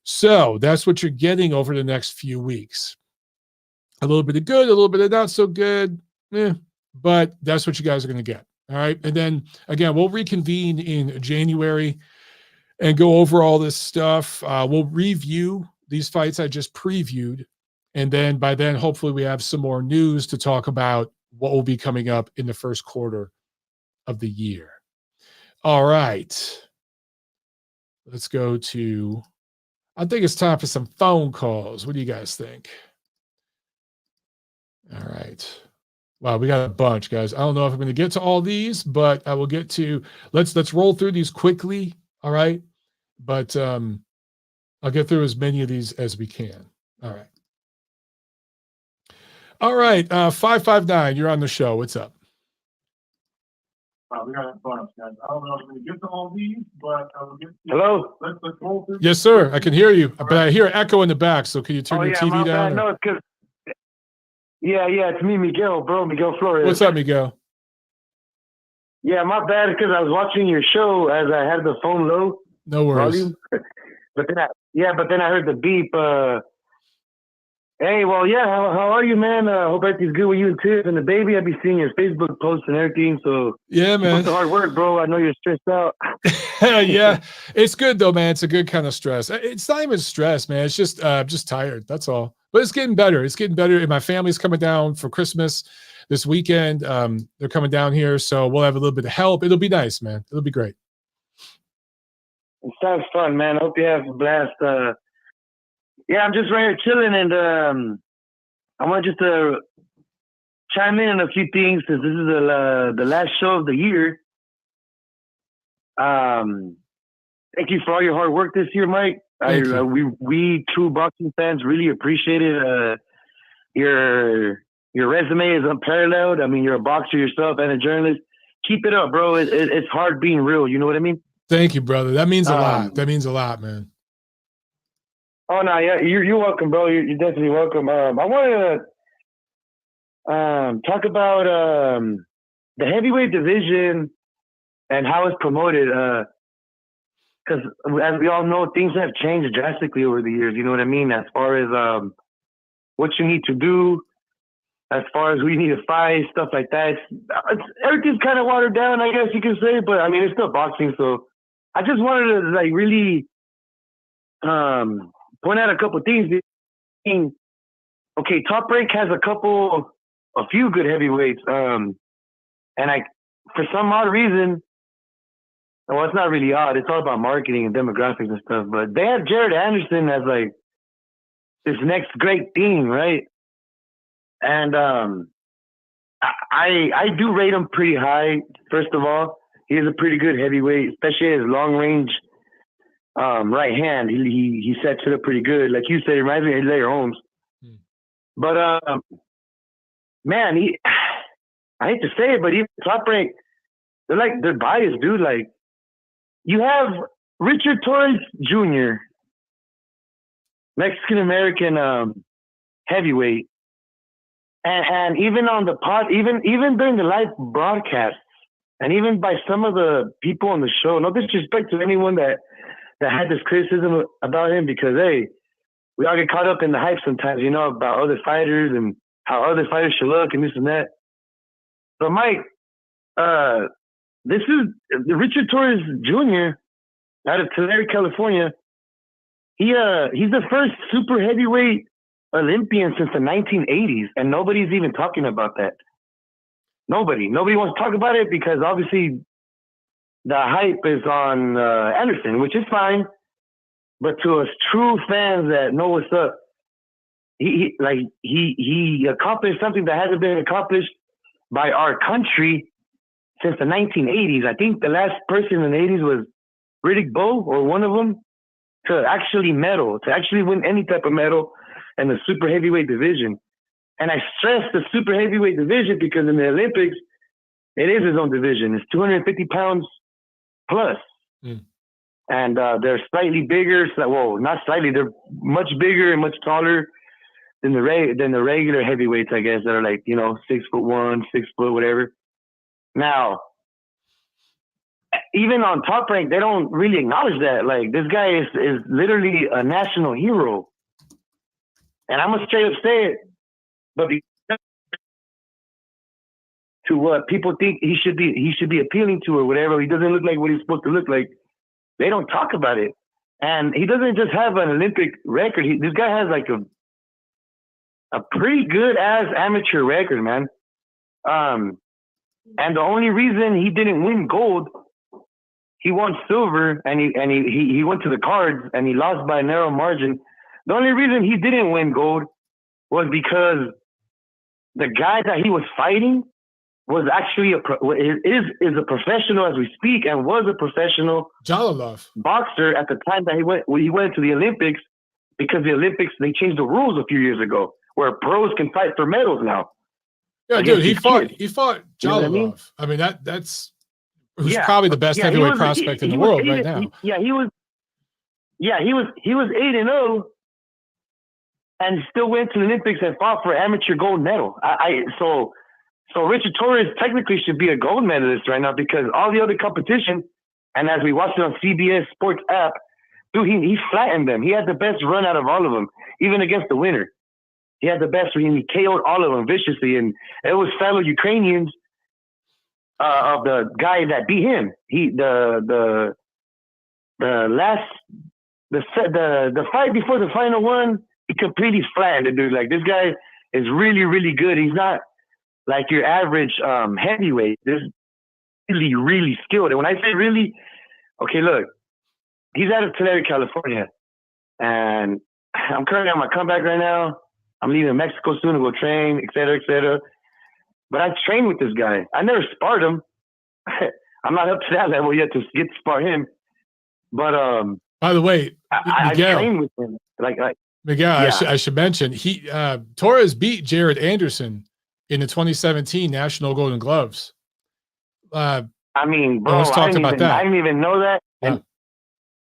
So that's what you're getting over the next few weeks. A little bit of good, a little bit of not so good, but that's what you guys are going to get. All right. And then, again, we'll reconvene in January and go over all this stuff. We'll review these fights I just previewed. And then by then, hopefully we have some more news to talk about what will be coming up in the first quarter of the year. All right. Let's go to, I think it's time for some phone calls. What do you guys think? All right. Wow, we got a bunch, guys. I don't know if I'm going to get to all these, but I will get to, let's roll through these quickly. All right. But I'll get through as many of these as we can. All right. All right. 559, you're on the show. What's up? We got a bunch, guys. I don't know if we're going to get to all these, but we'll get to. Hello? Let's roll through. Yes, sir. I can hear you, but I hear echo in the back. So can you turn your TV down? No, it's because. Yeah, it's me, Miguel, bro. Miguel Flores. What's up, Miguel? Yeah, my bad, because I was watching your show as I had the phone low. No worries. Volume. But then I heard the beep. Hey, well, yeah, how are you, man? Hope everything's good with you and Tiff and the baby. I've been seeing your Facebook posts and everything. So yeah, man, it's hard work, bro. I know you're stressed out. Yeah, it's good though, man. It's a good kind of stress. It's not even stress, man. It's just tired. That's all. But it's getting better. It's getting better. And my family's coming down for Christmas this weekend. They're coming down here, so we'll have a little bit of help. It'll be nice, man. It'll be great. It sounds fun, man. I hope you have a blast. Yeah, I'm just right here chilling, and I want just to chime in on a few things since this is the last show of the year. Thank you for all your hard work this year, Mike. We true boxing fans really appreciate it. Your resume is unparalleled. I mean, you're a boxer yourself and a journalist. Keep it up, bro. It's hard being real. You know what I mean? Thank you, brother. That means a lot. That means a lot, man. Oh no, yeah, you're welcome, bro. You're definitely welcome. I want to talk about the heavyweight division and how it's promoted. Because as we all know, things have changed drastically over the years. You know what I mean? As far as what you need to do, as far as who you need to fight, stuff like that. Everything's kind of watered down, I guess you can say. But I mean, it's still boxing, so I just wanted to really point out a couple of things. Okay, Top Rank has a few good heavyweights, and for some odd reason, well, it's not really odd. It's all about marketing and demographics and stuff. But they have Jared Anderson as like this next great thing, right? And I do rate him pretty high. First of all, he is a pretty good heavyweight, especially his long range right hand. He sets it up pretty good. Like you said, it reminds me of Lair Holmes. But man, I hate to say it, but even Top Rank, they're biased, dude. Like, you have Richard Torres Jr., Mexican American heavyweight, and even on the pod, even during the live broadcast, and even by some of the people on the show. No disrespect to anyone that had this criticism about him, because hey, we all get caught up in the hype sometimes, you know, about other fighters and how other fighters should look and this and that. But Mike, this is Richard Torres Jr. out of Tulare, California. He's the first super heavyweight Olympian since the 1980s, and nobody's even talking about that. Nobody wants to talk about it because obviously the hype is on Anderson, which is fine. But to us true fans that know what's up, he accomplished something that hasn't been accomplished by our country since the 1980s. I think the last person in the 80s was Riddick Bowe, or one of them, to actually win any type of medal in the super heavyweight division. And I stress the super heavyweight division because in the Olympics, it is his own division. It's 250 pounds plus. And they're slightly bigger. Well, not slightly. They're much bigger and much taller than the regular heavyweights, I guess, that are like, 6'1", 6 foot, whatever. Now, even on Top Rank, they don't really acknowledge that. Like, this guy is literally a national hero. And I'm gonna straight up say it, but to what people think he should be appealing to or whatever, he doesn't look like what he's supposed to look like. They don't talk about it. And he doesn't just have an Olympic record. This guy has like a pretty good ass amateur record, man. And the only reason he didn't win gold, he won silver, and he went to the cards and he lost by a narrow margin. The only reason he didn't win gold was because the guy that he was fighting was actually is a professional as we speak, and was a professional Jalalov boxer at the time that he went to the Olympics, because the Olympics, they changed the rules a few years ago where pros can fight for medals now. Yeah, dude, he fought Jalalov. You know what I mean? I mean, that's who's probably the best heavyweight prospect in the world right now. He was 8-0 and still went to the Olympics and fought for amateur gold medal. So Richard Torres technically should be a gold medalist right now, because all the other competition, and as we watched it on CBS Sports app, dude, he flattened them. He had the best run out of all of them, even against the winner. He had the best. He KO'd all of them viciously, and it was fellow Ukrainians of the guy that beat him. The fight before the final one, he completely flattened the dude. Like, this guy is really, really good. He's not like your average heavyweight. This really, really skilled. And when I say really, okay, look, he's out of Tulare, California, and I'm currently on my comeback right now. I'm leaving Mexico soon to go train, et cetera, et cetera. But I trained with this guy. I never sparred him. I'm not up to that level yet to get to spar him. But by the way, I trained with him. Miguel, yeah. I should mention Torres beat Jared Anderson in the 2017 National Golden Gloves. I mean, bro, let's talk about that. I didn't even know that. Yeah.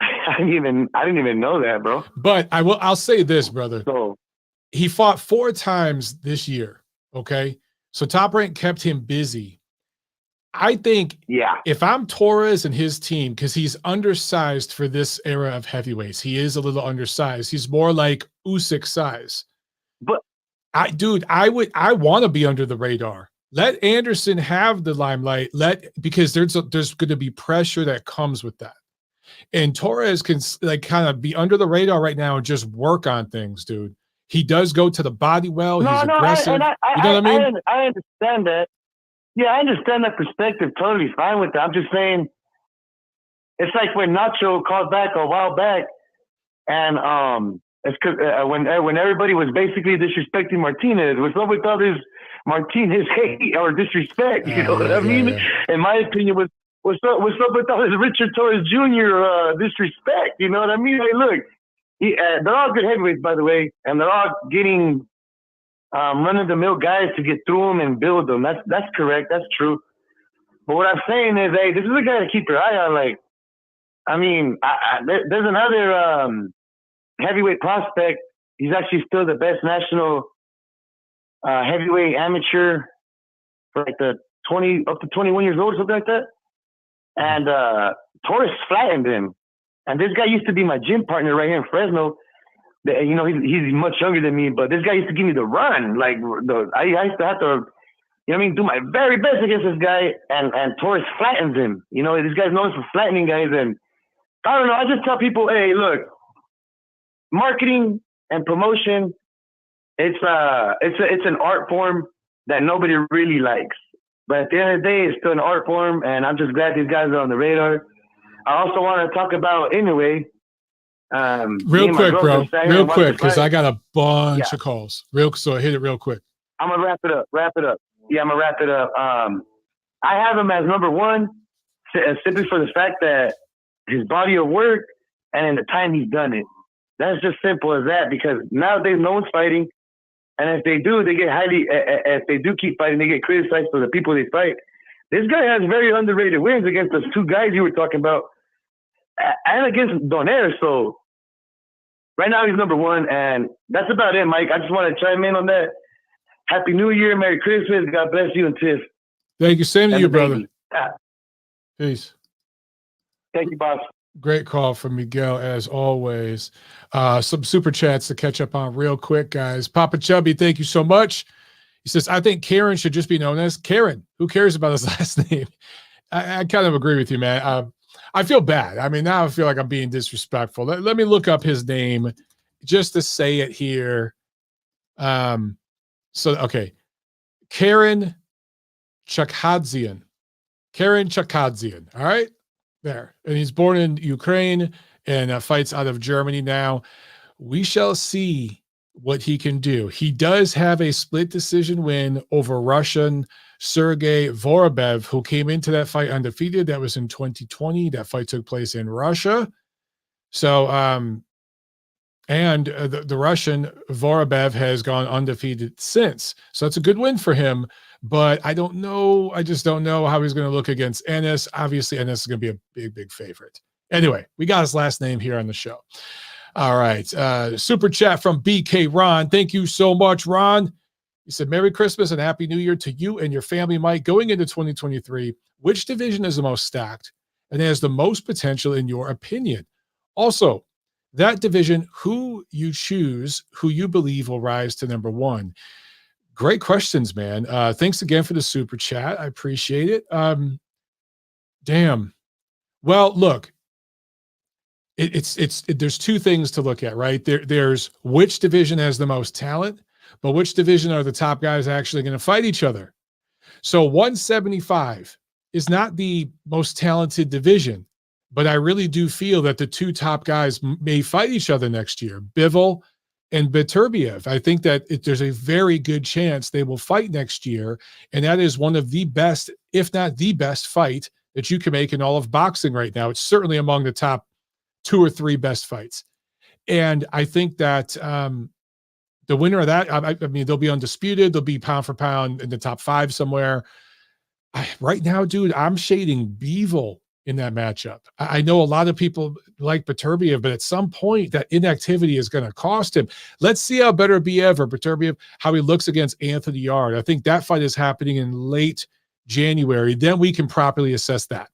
I didn't even know that, bro. But I'll say this, brother. So he fought 4 times this year. Okay. So Top Rank kept him busy. I think if I'm Torres and his team, because he's undersized for this era of heavyweights, he is a little undersized. He's more like Usyk size. But I want to be under the radar. Let Anderson have the limelight. Because there's going to be pressure that comes with that. And Torres can kind of be under the radar right now and just work on things, dude. He does go to the body well. He's aggressive. You know what I mean? I understand that. Yeah, I understand that perspective. Totally fine with that. I'm just saying, it's like when Nacho called back a while back, and it's because when everybody was basically disrespecting Martinez, what's up with all this Martinez hate or disrespect? You know what I mean? Yeah. In my opinion, what's up with all this Richard Torres Jr. Disrespect? You know what I mean? Hey, look, they're all good heavyweights, by the way, and they're all getting run-of-the-mill guys to get through them and build them. That's correct. That's true. But what I'm saying is, hey, this is a guy to keep your eye on. Like, I mean, there's another heavyweight prospect. He's actually still the best national heavyweight amateur for like the 20 up to 21 years old, something like that. And Torres flattened him. And this guy used to be my gym partner right here in Fresno. You know, he's much younger than me, but this guy used to give me the run. Like, I used to have to, you know what I mean, do my very best against this guy, and Torres flattens him. You know, this guy's known for flattening guys, and I don't know. I just tell people, hey, look, marketing and promotion, it's an art form that nobody really likes. But at the end of the day, it's still an art form, and I'm just glad these guys are on the radar. I also want to talk about Inoue. Real quick, bro. Real quick, because I got a bunch of calls. So hit it real quick. I'm gonna wrap it up. Yeah, I'm gonna wrap it up. I have him as number one, simply for the fact that his body of work and in the time he's done it. That's just simple as that. Because nowadays no one's fighting, and if they do, they get highly. If they do keep fighting, they get criticized for the people they fight. This guy has very underrated wins against those two guys you were talking about, and against Donaire. So right now he's number one, and that's about it, Mike. I just want to chime in on that. Happy New Year, Merry Christmas. God bless you and Tiff. Thank you. Same to you, brother. Peace. Thank you, boss. Great call from Miguel, as always. Some super chats to catch up on real quick, guys. Papa Chubby, thank you so much. He says, I think Karen should just be known as Karen. Who cares about his last name? I kind of agree with you, man. I feel bad. I mean, now I feel like I'm being disrespectful. Let me look up his name just to say it here. Okay. Karen Chakhadzian. Karen Chakhadzian. All right. There. And he's born in Ukraine and fights out of Germany now. We shall see what he can do. He does have a split decision win over Russian Sergey Vorobyev, who came into that fight undefeated. That was in 2020. That fight took place in Russia. So, the Russian Vorobyev has gone undefeated since. So it's a good win for him. But I don't know. I just don't know how he's going to look against Ennis. Obviously, Ennis is going to be a big, big favorite. Anyway, we got his last name here on the show. All right. Super chat from BK Ron. Thank you so much, Ron. He said, Merry Christmas and Happy New Year to you and your family, Mike. Going into 2023, which division is the most stacked and has the most potential in your opinion? Also, that division, who you choose, who you believe will rise to number one? Great questions, man. Thanks again for the super chat. I appreciate it. Damn. Well, look, there's two things to look at, right? There's which division has the most talent, but which division are the top guys actually going to fight each other? So 175 is not the most talented division, but I really do feel that the two top guys may fight each other next year, Bivol and Beterbiev. I think that there's a very good chance they will fight next year, and that is one of the best, if not the best fight that you can make in all of boxing right now. It's certainly among the top 2 or 3 best fights. And I think that the winner of that, I mean, they'll be undisputed. They'll be pound for pound in the top 5 somewhere. Right now, dude, I'm shading Bivol in that matchup. I know a lot of people like Beterbiev, but at some point that inactivity is going to cost him. Let's see how Beterbiev, how he looks against Anthony Yard. I think that fight is happening in late January. Then we can properly assess that.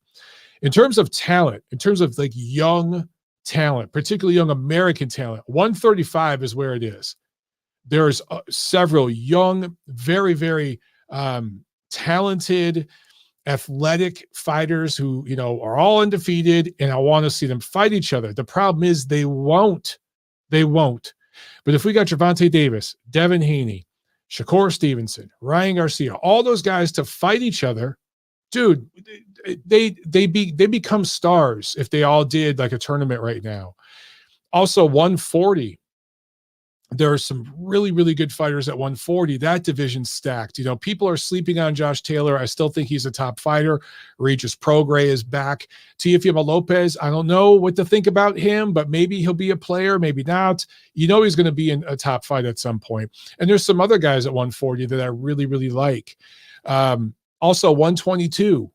In terms of talent, in terms of like young talent, particularly young American talent, 135 is where it is. There's several young, very, very talented, athletic fighters who, are all undefeated, and I want to see them fight each other. The problem is they won't. But if we got Gervonta Davis, Devin Haney, Shakur Stevenson, Ryan Garcia, all those guys to fight each other, dude, they become stars if they all did like a tournament right now. Also, 140. There are some really, really good fighters at 140. That division's stacked. People are sleeping on Josh Taylor. I still think he's a top fighter. Regis Prograis is back. Teofimo Lopez, I don't know what to think about him, but maybe he'll be a player, maybe not. He's going to be in a top fight at some point. And there's some other guys at 140 that I really, really like. Also, 122.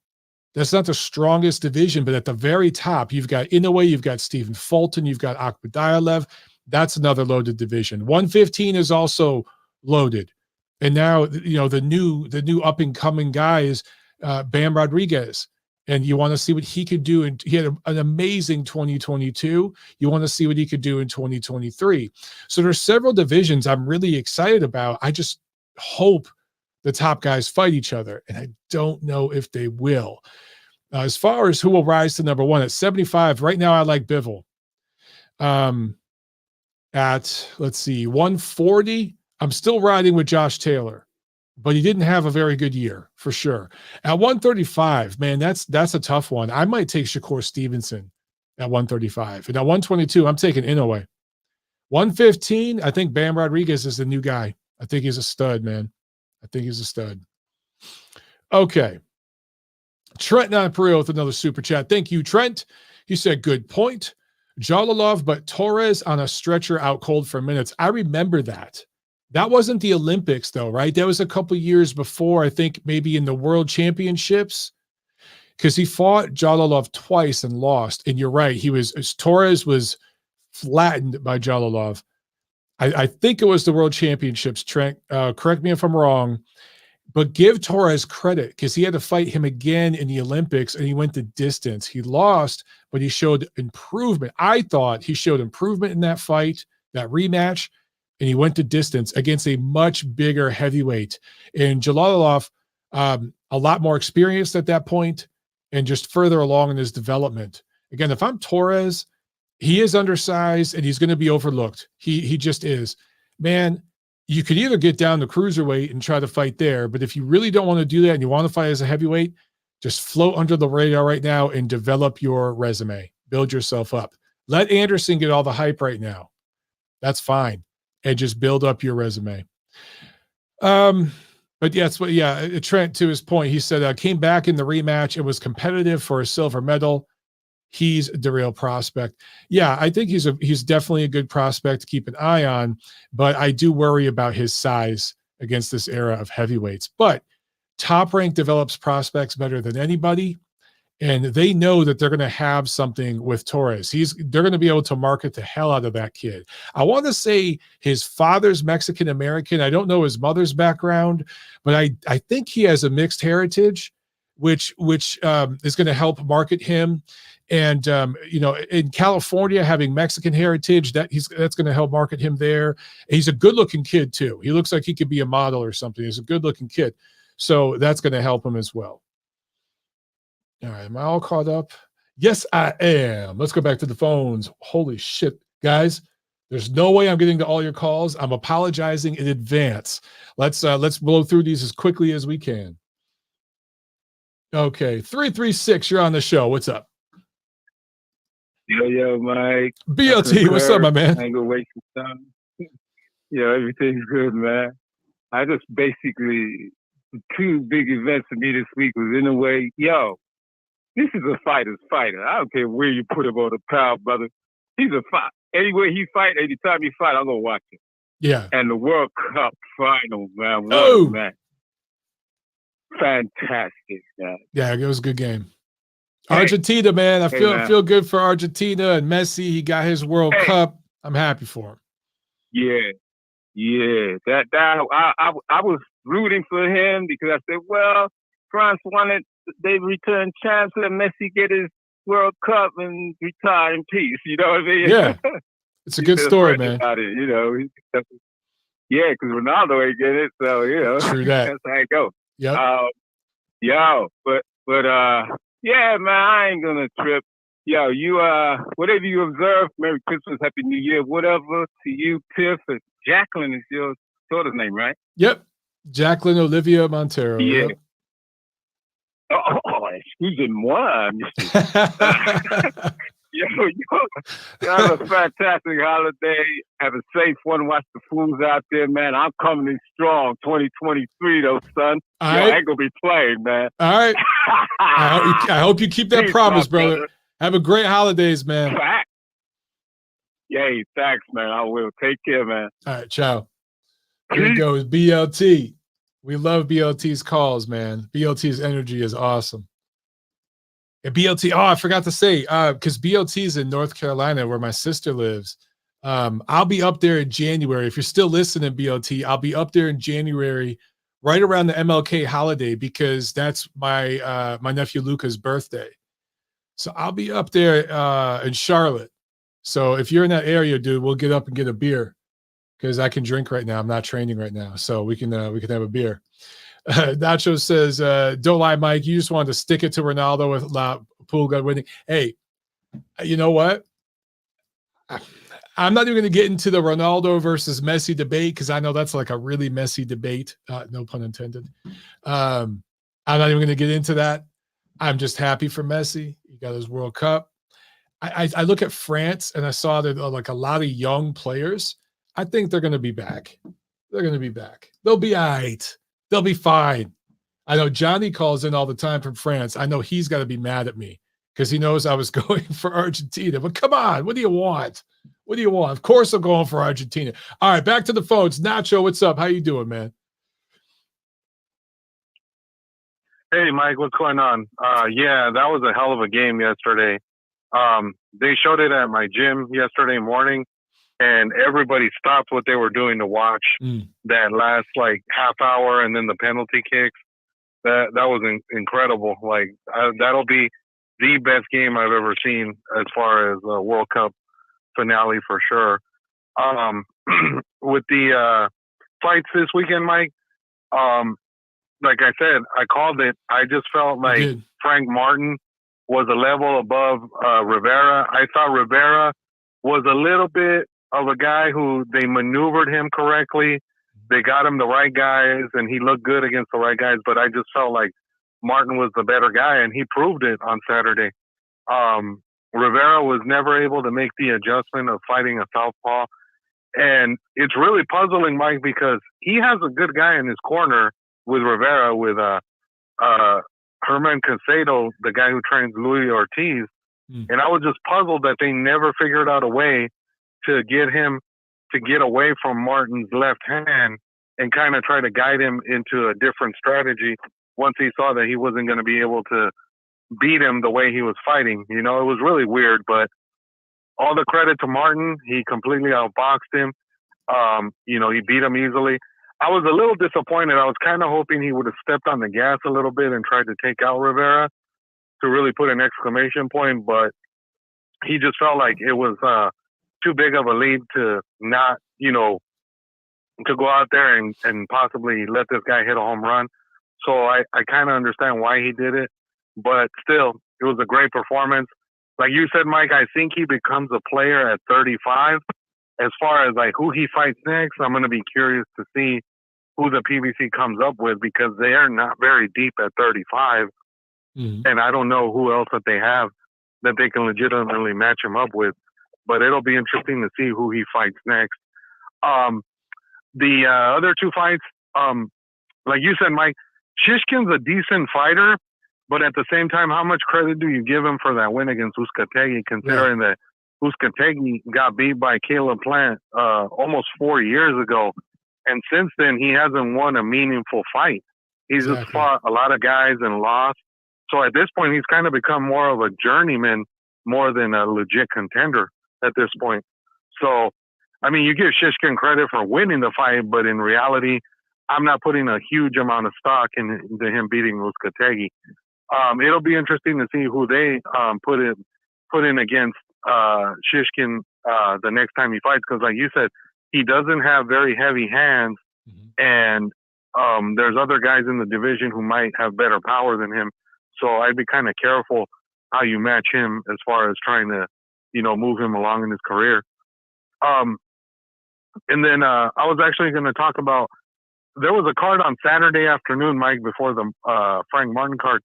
That's not the strongest division, but at the very top, you've got Inoue, you've got Stephen Fulton, you've got Akhmadiev. That's another loaded division. 115 is also loaded. And now, the new up and coming guy is Bam Rodriguez. And you want to see what he could do. And he had an amazing 2022. You want to see what he could do in 2023. So there's several divisions I'm really excited about. I just hope the top guys fight each other. And I don't know if they will. As far as who will rise to number one at 75, right now I like Bivol. At, let's see, 140, I'm still riding with Josh Taylor. but he didn't have a very good year for sure. At 135, man, that's a tough one. I might take Shakur Stevenson at 135. And at 122, I'm taking Inoue. 115, I think Bam Rodriguez is the new guy. I think he's a stud, man. I think he's a stud. Okay. Trent Nonpareil with another super chat. Thank you, Trent. He said, good point. Jalalov, but Torres on a stretcher out cold for minutes. I remember that. That wasn't the Olympics, though, right? That was a couple years before, I think maybe in the World Championships, because he fought Jalalov twice and lost. And you're right. Torres was flattened by Jalalov. I think it was the World Championships, Trent. Correct me if I'm wrong. But give Torres credit because he had to fight him again in the Olympics and he went the distance. He lost, but he showed improvement. I thought he showed improvement in that fight, that rematch, and he went the distance against a much bigger heavyweight. And Jalalov, a lot more experienced at that point and just further along in his development. Again, if I'm Torres, he is undersized and he's going to be overlooked. He just is. Man, you could either get down to cruiserweight and try to fight there, but if you really don't want to do that and you want to fight as a heavyweight, just float under the radar right now and develop your resume. Build yourself up. Let Anderson get all the hype right now. That's fine. And just build up your resume. But yeah, Trent, to his point, he said, came back in the rematch. It was competitive for a silver medal. He's the real prospect. Yeah, I think he's definitely a good prospect to keep an eye on, but I do worry about his size against this era of heavyweights. But Top Rank develops prospects better than anybody, and they know that they're going to have something with Torres. They're going to be able to market the hell out of that kid. I want to say his father's Mexican-American. I don't know his mother's background, but I think he has a mixed heritage, which is going to help market him. And in California, having Mexican heritage, that's going to help market him there. He's a good-looking kid too. He looks like he could be a model or something. He's a good-looking kid, so that's going to help him as well. All right, am I all caught up? Yes, I am. Let's go back to the phones. Holy shit, guys! There's no way I'm getting to all your calls. I'm apologizing in advance. Let's blow through these as quickly as we can. Okay, 336, you're on the show. What's up? Yo, Mike. BLT, what's up, my man? I ain't gonna waste some time. Everything's good, man. I just basically, two big events for me this week was in a way, this is a fighter's fighter. I don't care where you put him on the pound, brother. He's a fight. Anywhere he fight, anytime he fight, I'm gonna watch him. Yeah. And the World Cup final, man. Man. Fantastic, man. Yeah, it was a good game. Argentina, man. I feel good for Argentina and Messi. He got his World Cup. I'm happy for him. Yeah. That I was rooting for him because I said, well, France wanted they return champs, let Messi get his World Cup and retire in peace. You know what I mean? Yeah. It's a good story, man. About it, yeah, because Ronaldo ain't get it, so True that. That's how it goes. Yep. But yeah, man, I ain't gonna trip. You whatever you observe, Merry Christmas, Happy New Year, whatever to you, Tiff. And Jacqueline is your daughter's name, right? Yep. Jacqueline Olivia Montero. Yeah. Yep. Oh, excusez-moi. Have a fantastic holiday. Have a safe one. Watch the fools out there, man. I'm coming in strong 2023, though, son. I ain't going to be playing, man. All right. I hope you keep that promise, brother. Have a great holidays, man. Fact. Yay, thanks, man. I will. Take care, man. All right, ciao. Here he goes, BLT. We love BLT's calls, man. BLT's energy is awesome. And BLT, I forgot to say, because BLT is in North Carolina where my sister lives. I'll be up there in January. If you're still listening, BLT, I'll be up there in January, right around the MLK holiday, because that's my nephew Luca's birthday. So I'll be up there in Charlotte. So if you're in that area, dude, we'll get up and get a beer because I can drink right now. I'm not training right now, so we can have a beer. Nacho says, "Don't lie, Mike. You just wanted to stick it to Ronaldo with pool gun winning." Hey, you know what? I'm not even going to get into the Ronaldo versus Messi debate because I know that's like a really messy debate. No pun intended. I'm not even going to get into that. I'm just happy for Messi. He got his World Cup. I look at France and I saw that like a lot of young players. I think they're going to be back. They're going to be back. They'll be all right. They'll be fine. I know Johnny calls in all the time from France. I know he's got to be mad at me because he knows I was going for Argentina. But come on, what do you want? What do you want? Of course I'm going for Argentina. All right, back to the phones. Nacho, what's up? How you doing, man? Hey, Mike, what's going on? Yeah, that was a hell of a game yesterday. They showed it at my gym yesterday morning, and everybody stopped what they were doing to watch that last like half hour and then the penalty kicks. That was incredible. Like that'll be the best game I've ever seen as far as a World Cup finale for sure. With the fights this weekend, Mike, like I said, I called it. I just felt like Frank Martin was a level above Rivera. I thought Rivera was a little bit of a guy who they maneuvered him correctly. They got him the right guys, and he looked good against the right guys. But I just felt like Martin was the better guy, and he proved it on Saturday. Rivera was never able to make the adjustment of fighting a southpaw. And it's really puzzling, Mike, because he has a good guy in his corner with Rivera, with Herman Casado, the guy who trains Luis Ortiz. And I was just puzzled that they never figured out a way to get him to get away from Martin's left hand and kind of try to guide him into a different strategy once he saw that he wasn't going to be able to beat him the way he was fighting. You know, it was really weird, but all the credit to Martin. He completely outboxed him. You know, he beat him easily. I was a little disappointed. I was kind of hoping he would have stepped on the gas a little bit and tried to take out Rivera to really put an exclamation point, but he just felt like it was too big of a lead to not, you know, to go out there and possibly let this guy hit a home run. So I kind of understand why he did it, but still, it was a great performance. Like you said, Mike, I think he becomes a player at 35. As far as like who he fights next, I'm going to be curious to see who the PBC comes up with because they are not very deep at 35. And I don't know who else that they have that they can legitimately match him up with. But it'll be interesting to see who he fights next. The other two fights, like you said, Mike, Shishkin's a decent fighter, but at the same time, how much credit do you give him for that win against Uzcategui, considering that Uzcategui got beat by Caleb Plant almost 4 years ago, and since then he hasn't won a meaningful fight. He's just fought a lot of guys and lost. So at this point, he's kind of become more of a journeyman more than a legit contender at this point. So, I mean, you give Shishkin credit for winning the fight, but in reality, I'm not putting a huge amount of stock into him beating Uzcategui. It'll be interesting to see who they put in against Shishkin the next time he fights, because like you said, he doesn't have very heavy hands, and there's other guys in the division who might have better power than him. So I'd be kind of careful how you match him as far as trying to, you know, move him along in his career. And then I was actually going to talk about, there was a card on Saturday afternoon, Mike, before the Frank Martin card.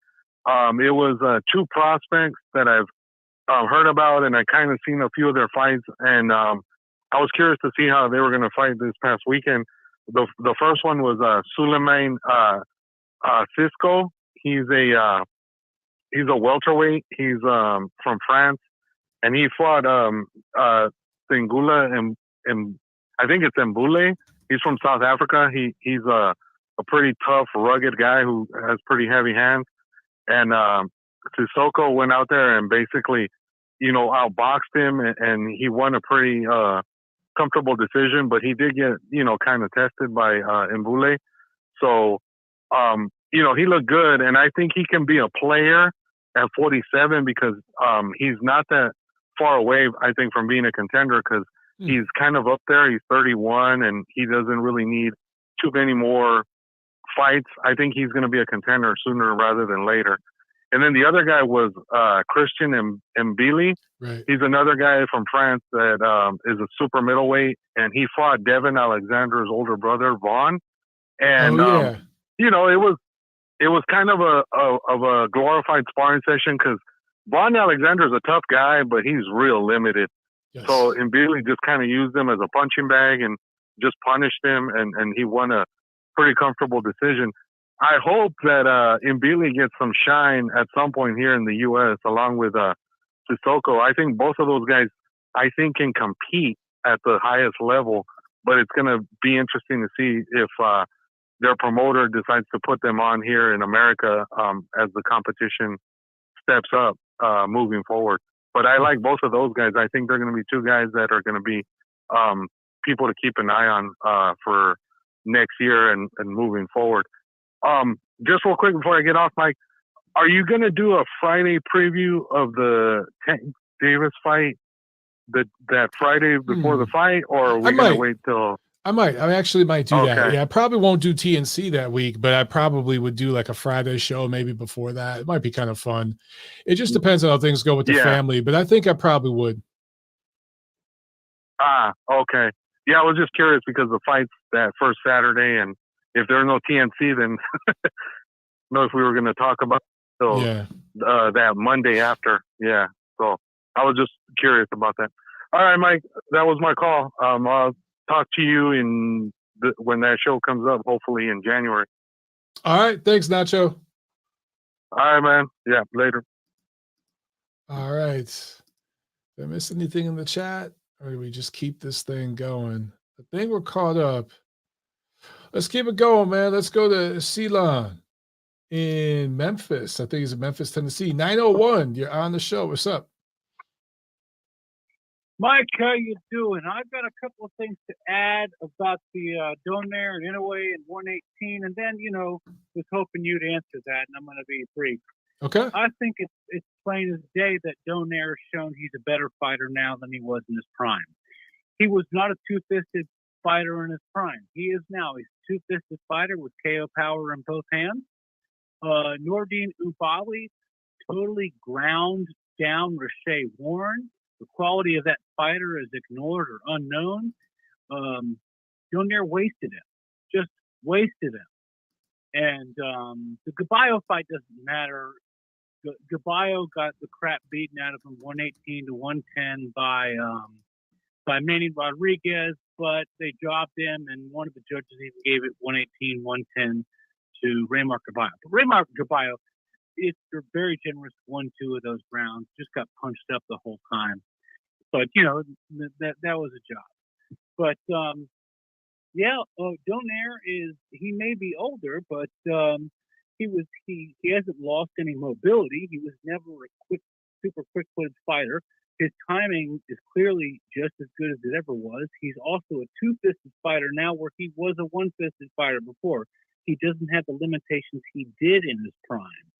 It was two prospects that I've heard about, and I kind of seen a few of their fights, and I was curious to see how they were going to fight this past weekend. The first one was Suleiman Cisco. He's a welterweight. He's from France, and he fought Singula and I think it's Mbule. He's from South Africa. He's a pretty tough, rugged guy who has pretty heavy hands. And Sissoko went out there and basically, you know, outboxed him, and he won a pretty comfortable decision. But he did get, you know, kind of tested by Mbule. So, you know, he looked good, and I think he can be a player at 47 because he's not that far away, I think, from being a contender because he's kind of up there. He's 31, and he doesn't really need too many more fights. I think he's going to be a contender sooner rather than later. And then the other guy was Christian Mbili. Right. He's another guy from France that is a super middleweight, and he fought Devin Alexander's older brother, Vaughn. And yeah. you know, it was kind of a glorified sparring session because Vaughn Alexander's a tough guy, but he's real limited. Yes. So Mbili just kind of used him as a punching bag and just punished him, and he won a pretty comfortable decision. I hope that Mbili gets some shine at some point here in the U.S. along with Sissoko. I think both of those guys, can compete at the highest level, but it's going to be interesting to see if their promoter decides to put them on here in America as the competition steps up moving forward. But I like both of those guys. I think they're going to be two guys that are going to be people to keep an eye on for next year and moving forward. Just real quick before I get off, Mike, are you going to do a Friday preview of the Tank Davis fight that Friday before the fight, or are we going to wait till... I actually might do that. Yeah, I probably won't do TNC that week, but I probably would do like a Friday show maybe before that. It might be kind of fun. It just depends on how things go with the family, but I think I probably would. Okay. Yeah, I was just curious because the fight's that first Saturday, and if there's no TNC, then know if we were going to talk about that Monday after. Yeah, so I was just curious about that. All right, Mike, that was my call. I'll talk to you when that show comes up, hopefully in January. All right, thanks, Nacho. All right, man. Yeah, later. All right. Did I miss anything in the chat, or do we just keep this thing going? I think we're caught up. Let's keep it going, man. Let's go to Ceylon in Memphis. I think he's in Memphis, Tennessee. 901, you're on the show. What's up? Mike, how you doing? I've got a couple of things to add about the Donaire and Inoue and 118, and then, was hoping you'd answer that, and I'm going to be brief. Okay. I think it's plain as day that Donaire has shown he's a better fighter now than he was in his prime. He was not a two-fisted fighter in his prime. He is now. He's a two-fisted fighter with KO power in both hands. Nordine Ubali totally ground down Rashay Warren. The quality of that fighter is ignored or unknown. Donaire wasted him. Just wasted him. And the Gaballo fight doesn't matter. Gaballo got the crap beaten out of him 118 to 110 by Manny Rodriguez, but they dropped him, and one of the judges even gave it 118, 110 to Raymar Gaballo. But Raymar Gaballo, they're very generous 1-2 of those rounds. Just got punched up the whole time. But, that was a job. But, Donaire he may be older, but he hasn't lost any mobility. He was never a super quick-footed fighter. His timing is clearly just as good as it ever was. He's also a two-fisted fighter now, where he was a one-fisted fighter before. He doesn't have the limitations he did in his prime.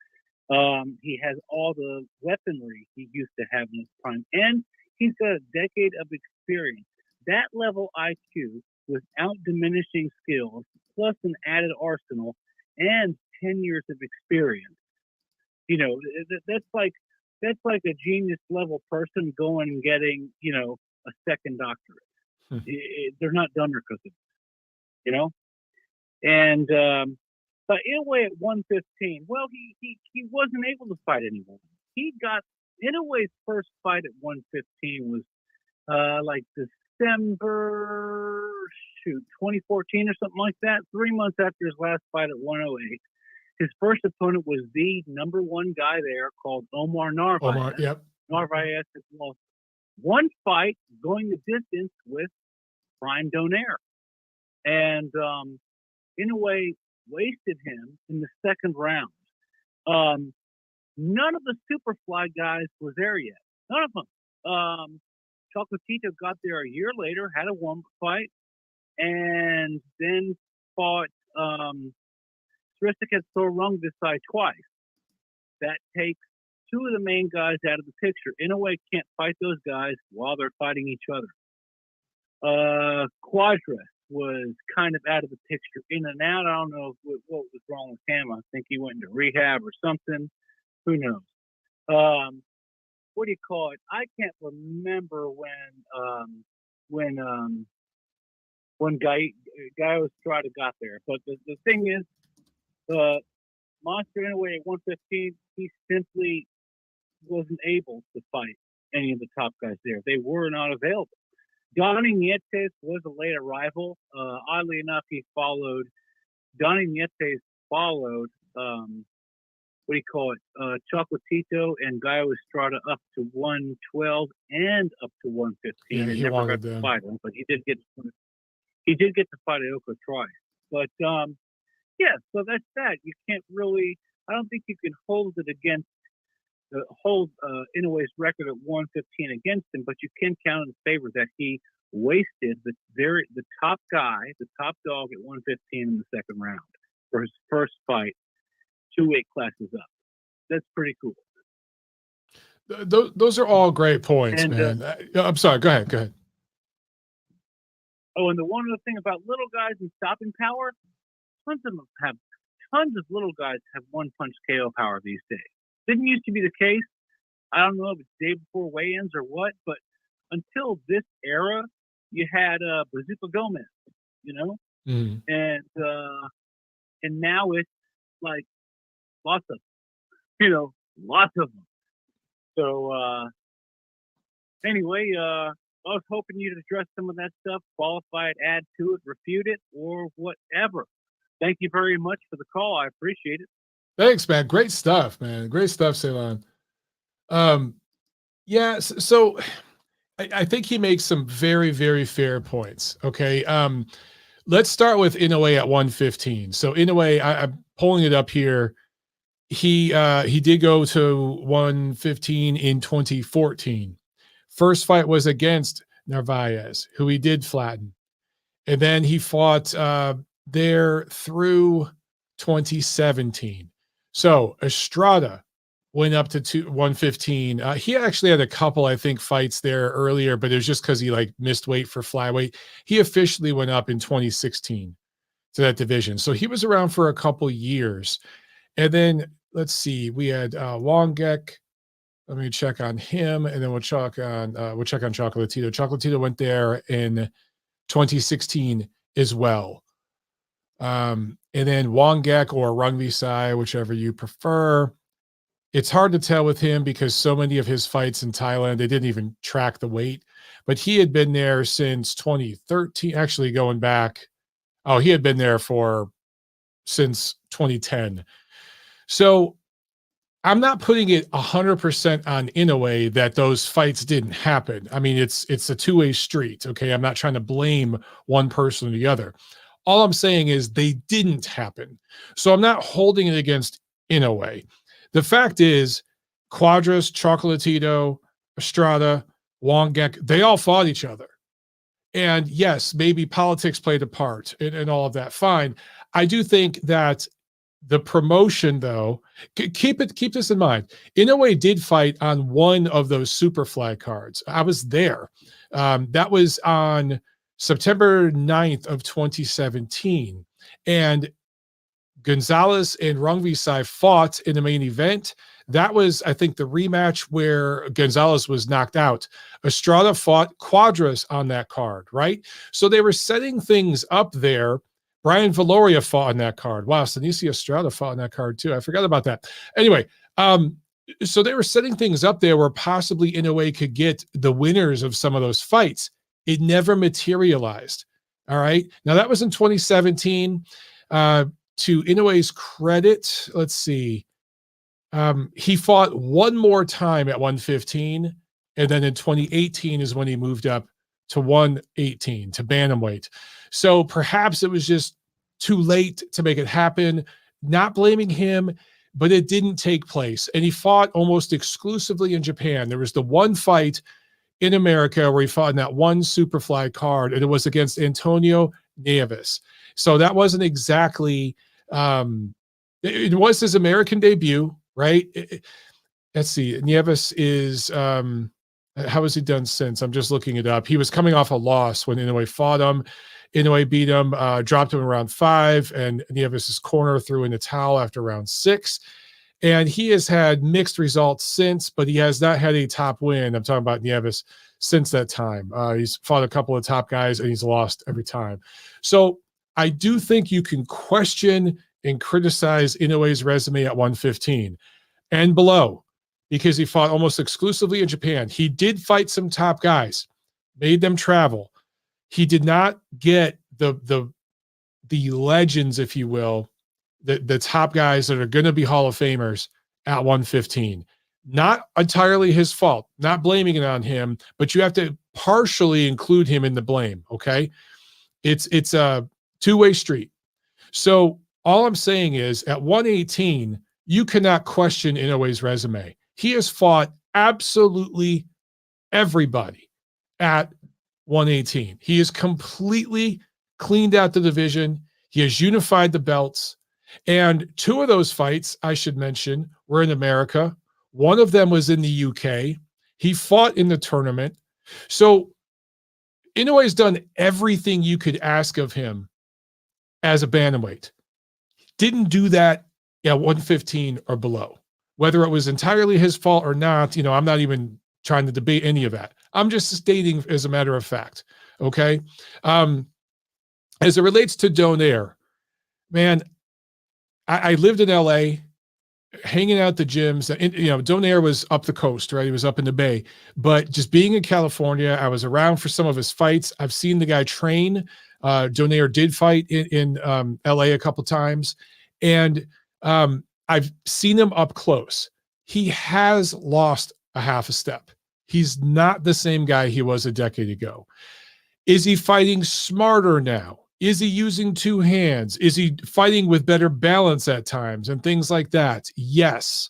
He has all the weaponry he used to have in his prime. And he's got a decade of experience. That level IQ without diminishing skills, plus an added arsenal, and 10 years of experience. That's like a genius level person going and getting, a second doctorate. They're not done because of it, And but Inoue at 115, well, he wasn't able to fight anyone. Inoue's first fight at 115 was like December 2014 or something like that. 3 months after his last fight at 108. His first opponent was the number one guy there called Omar Narvaez. Narvaez has lost one fight going the distance with Prime Donaire. And Inoue wasted him in the second round. None of the Superfly guys were there yet. None of them. Chocolatito got there a year later, had a warm fight, and then fought Srisaket Sorungisai twice. That takes two of the main guys out of the picture. Inoue can't fight those guys while they're fighting each other. Quadras was kind of out of the picture, in and out. I don't know what was wrong with him. I think he went into rehab or something. Who knows? What do you call it? I can't remember when Guy Estrada got there. But the thing is, Monster Inoue at 115, he simply wasn't able to fight any of the top guys there. They were not available. Donnie Nietes was a late arrival. Oddly enough, Donnie Nietes followed, Chocolatito and Gallo Estrada up to 112 and up to 115. Yeah, he never wanted got to them. fight him, but he did get to fight Aoka twice. But yeah, so that's that. You can't really. I don't think you can hold Inoue's record at 115 against him, but you can count in favor that he wasted the top guy, the top dog at 115 in the second round for his first fight, 2 weight classes up. That's pretty cool. Those are all great points, And, man. I'm sorry. Go ahead. Oh, and the one other thing about little guys and stopping power, tons of little guys have one punch KO power these days. Didn't used to be the case. I don't know if it's day before weigh-ins or what, but until this era, you had Bazooka Gomez, Mm. and now it's like lots of them. So anyway, I was hoping you'd address some of that stuff, qualify it, add to it, refute it, or whatever. Thank you very much for the call. I appreciate it. Thanks, man. Great stuff, man. Great stuff, Ceylon. Yeah, so I think he makes some very, very fair points. Okay. Let's start with Inoue at 115. So Inoue, I'm pulling it up here. He did go to 115 in 2014. First fight was against Narvaez, who he did flatten. And then he fought there through 2017. So Estrada went up to 115. He actually had a couple, I think, fights there earlier, but it was just because he missed weight for flyweight. He officially went up in 2016 to that division. So he was around for a couple years. And then let's see, we had Wongek. Let me check on him, and then we'll check on Chocolatito. Chocolatito went there in 2016 as well. And then Wongek or Rungvisai, whichever you prefer. It's hard to tell with him because so many of his fights in Thailand, they didn't even track the weight. But he had been there since 2013, actually going back. Oh, he had been there since 2010. So I'm not putting it 100% on Inoue that those fights didn't happen. I mean, it's a two-way street, okay? I'm not trying to blame one person or the other. All I'm saying is they didn't happen. So I'm not holding it against Inoue. The fact is, Cuadras, Chocolatito, Estrada, Wongek, they all fought each other. And yes, maybe politics played a part and all of that. Fine. I do think that the promotion, though, keep this in mind. Inoue did fight on one of those Superfly cards. I was there. That was on September 9th of 2017. And Gonzalez and Rungvisai fought in the main event. That was, I think, the rematch where Gonzalez was knocked out. Estrada fought Cuadras on that card, right? So they were setting things up there. Brian Valoria fought on that card. Wow, Sanicia Estrada fought on that card too. I forgot about that. Anyway, so they were setting things up there where possibly Inoue could get the winners of some of those fights. It never materialized. All right. Now that was in 2017. To Inoue's credit, let's see. He fought one more time at 115, and then in 2018 is when he moved up to 118, to bantamweight. So perhaps it was just too late to make it happen. Not blaming him, but it didn't take place. And he fought almost exclusively in Japan. There was the one fight in America where he fought in that one Superfly card, and it was against Antonio Nieves. So that wasn't exactly it was his American debut, right? Let's see. Nieves is how has he done since? I'm just looking it up. He was coming off a loss when Inoue fought him. Inoue beat him, dropped him in round 5, and Nieves' corner threw in the towel after round 6. And he has had mixed results since, but he has not had a top win. I'm talking about Nieves since that time. He's fought a couple of top guys and he's lost every time. So I do think you can question and criticize Inoue's resume at 115 and below because he fought almost exclusively in Japan. He did fight some top guys, made them travel. He did not get the legends, if you will, the top guys that are going to be Hall of Famers at 115. Not entirely his fault, not blaming it on him, but you have to partially include him in the blame, okay? It's a two-way street. So all I'm saying is at 118, you cannot question Inoue's resume. He has fought absolutely everybody at 118. He has completely cleaned out the division. He has unified the belts. And two of those fights, I should mention, were in America. One of them was in the UK. He fought in the tournament. So Inoue has done everything you could ask of him as a bantamweight. Didn't do that at 115 or below. Whether it was entirely his fault or not, I'm not even trying to debate any of that. I'm just stating as a matter of fact, okay? As it relates to Donaire, man, I lived in LA, hanging out the gyms. And, Donaire was up the coast, right? He was up in the Bay. But just being in California, I was around for some of his fights. I've seen the guy train. Donaire did fight in LA a couple times. And I've seen him up close. He has lost a half a step. He's not the same guy he was a decade ago. Is he fighting smarter now? Is he using two hands? Is he fighting with better balance at times and things like that? Yes.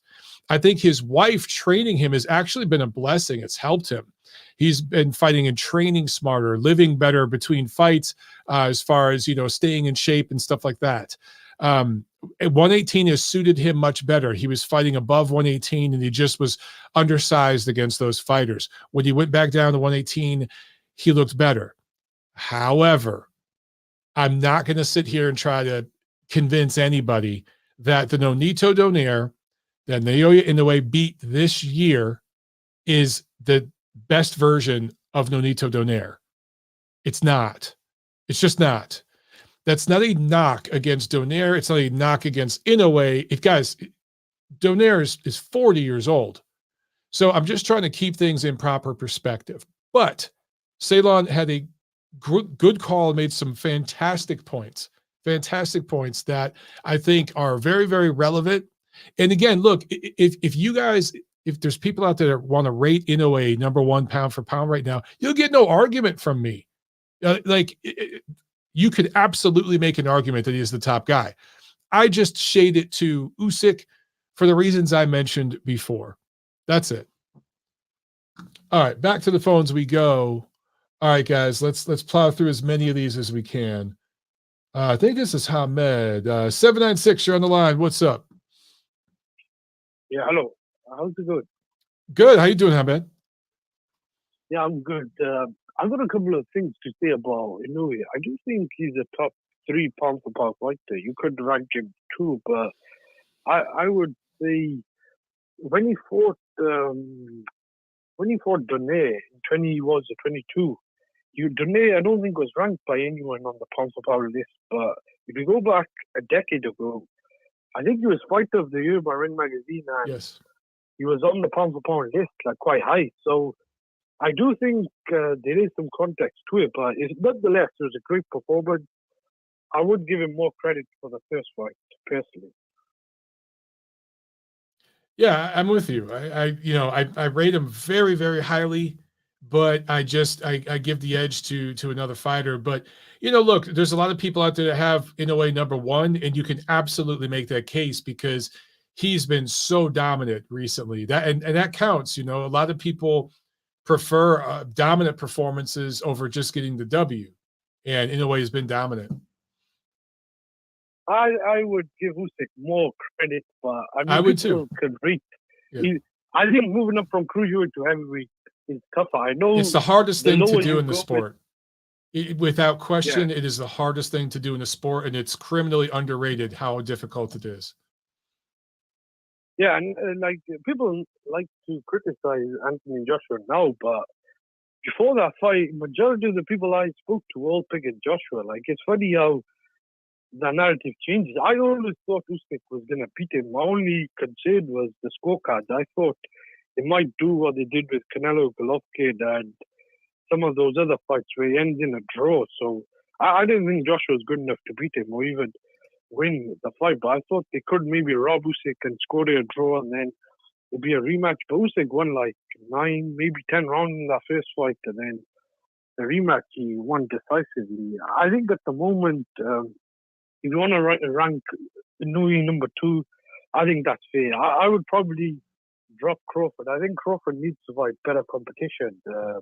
I think his wife training him has actually been a blessing. It's helped him. He's been fighting and training smarter, living better between fights as far as, staying in shape and stuff like that. 118 has suited him much better. He was fighting above 118 and he just was undersized against those fighters. When he went back down to 118, he looked better. However, I'm not going to sit here and try to convince anybody that the Nonito Donaire that Naoya Inoue beat this year is the best version of Nonito Donaire. It's not. It's just not. That's not a knock against Donaire. It's not a knock against Inoue. Guys, Donaire is 40 years old. So I'm just trying to keep things in proper perspective. But Ceylon had a good call, made some fantastic points that I think are very, very relevant. And again, look, if there's people out there that want to rate Inoue number one pound for pound right now, you'll get no argument from me. You could absolutely make an argument that he is the top guy. I just shade it to Usyk for the reasons I mentioned before. That's it. All right, back to the phones we go. All right, guys, let's plow through as many of these as we can. I think this is Hamed. 796, you're on the line. What's up? Yeah, hello. How's it going? Good. How you doing, Hamed? Yeah, I'm good. I've got a couple of things to say about Inoue. I do think he's a top 3 pound for pound fighter. You could rank him 2, but I would say when he fought Donaire in 22, Donaire I don't think was ranked by anyone on the pound for pound list. But if you go back a decade ago, I think he was Fighter of the Year by Ring Magazine, and yes, he was on the pound for pound list, quite high. So I do think there is some context to it, but nonetheless, it was a great performance. I would give him more credit for the first fight, personally. Yeah, I'm with you. I rate him very, very highly, but I give the edge to another fighter. But look, there's a lot of people out there that have Inoue number one, and you can absolutely make that case because he's been so dominant recently. That counts. A lot of people prefer dominant performances over just getting the W, and Inoue has been dominant. I would give Usyk more credit, but I would too. Can reach. Yeah. I think moving up from cruiserweight to heavyweight is tougher. I know it's the hardest thing to do in the sport. Without question, Yeah. It is the hardest thing to do in the sport, and it's criminally underrated how difficult it is. Yeah, and like people like to criticize Anthony Joshua now, but before that fight, majority of the people I spoke to all picked Joshua. Like it's funny how the narrative changes. I always thought Usyk was gonna beat him. My only concern was the scorecards. I thought they might do what they did with Canelo Golovkin and some of those other fights where he ends in a draw. So I didn't think Joshua was good enough to beat him or even win the fight. But I thought they could maybe rob Usyk and score a draw and then it'd be a rematch. But Usyk won like 9, maybe 10 rounds in that first fight, and then the rematch he won decisively. I think at the moment, if you want to rank Inoue number 2, I think that's fair. I would probably drop Crawford. I think Crawford needs to fight better competition. The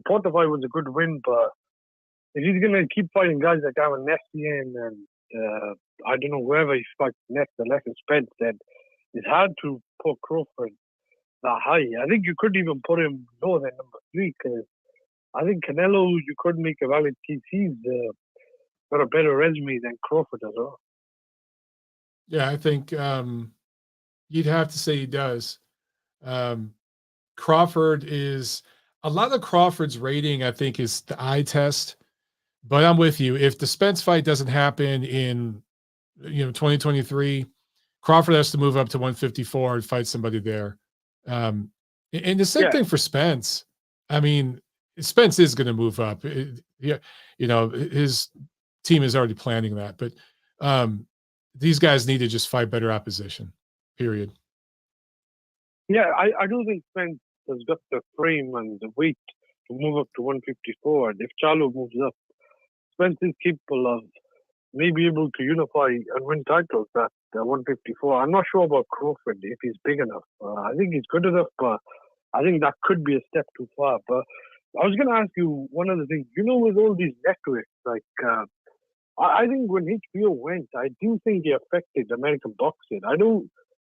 Porter fight was a good win, but if he's going to keep fighting guys like Aaron Nestian and I don't know, whoever he fights next, unless it's Spence, then it's hard to put Crawford that high. I think you could even put him lower than number 3 because I think Canelo, you could make a valid case. He's got a better resume than Crawford as well. Yeah, I think you'd have to say he does. Crawford is a lot of Crawford's rating, I think, is the eye test. But I'm with you. If the Spence fight doesn't happen in 2023, Crawford has to move up to 154 and fight somebody there. And the same thing for Spence. I mean, Spence is going to move up. His team is already planning that. But these guys need to just fight better opposition, period. Yeah, I do think Spence has got the frame and the weight to move up to 154. And if Charlo moves up, Spence is capable of maybe able to unify and win titles at 154. I'm not sure about Crawford if he's big enough. I think he's good enough, but I think that could be a step too far. But I was going to ask you one other thing. With all these networks, like I think when HBO went, I do think it affected American boxing. I know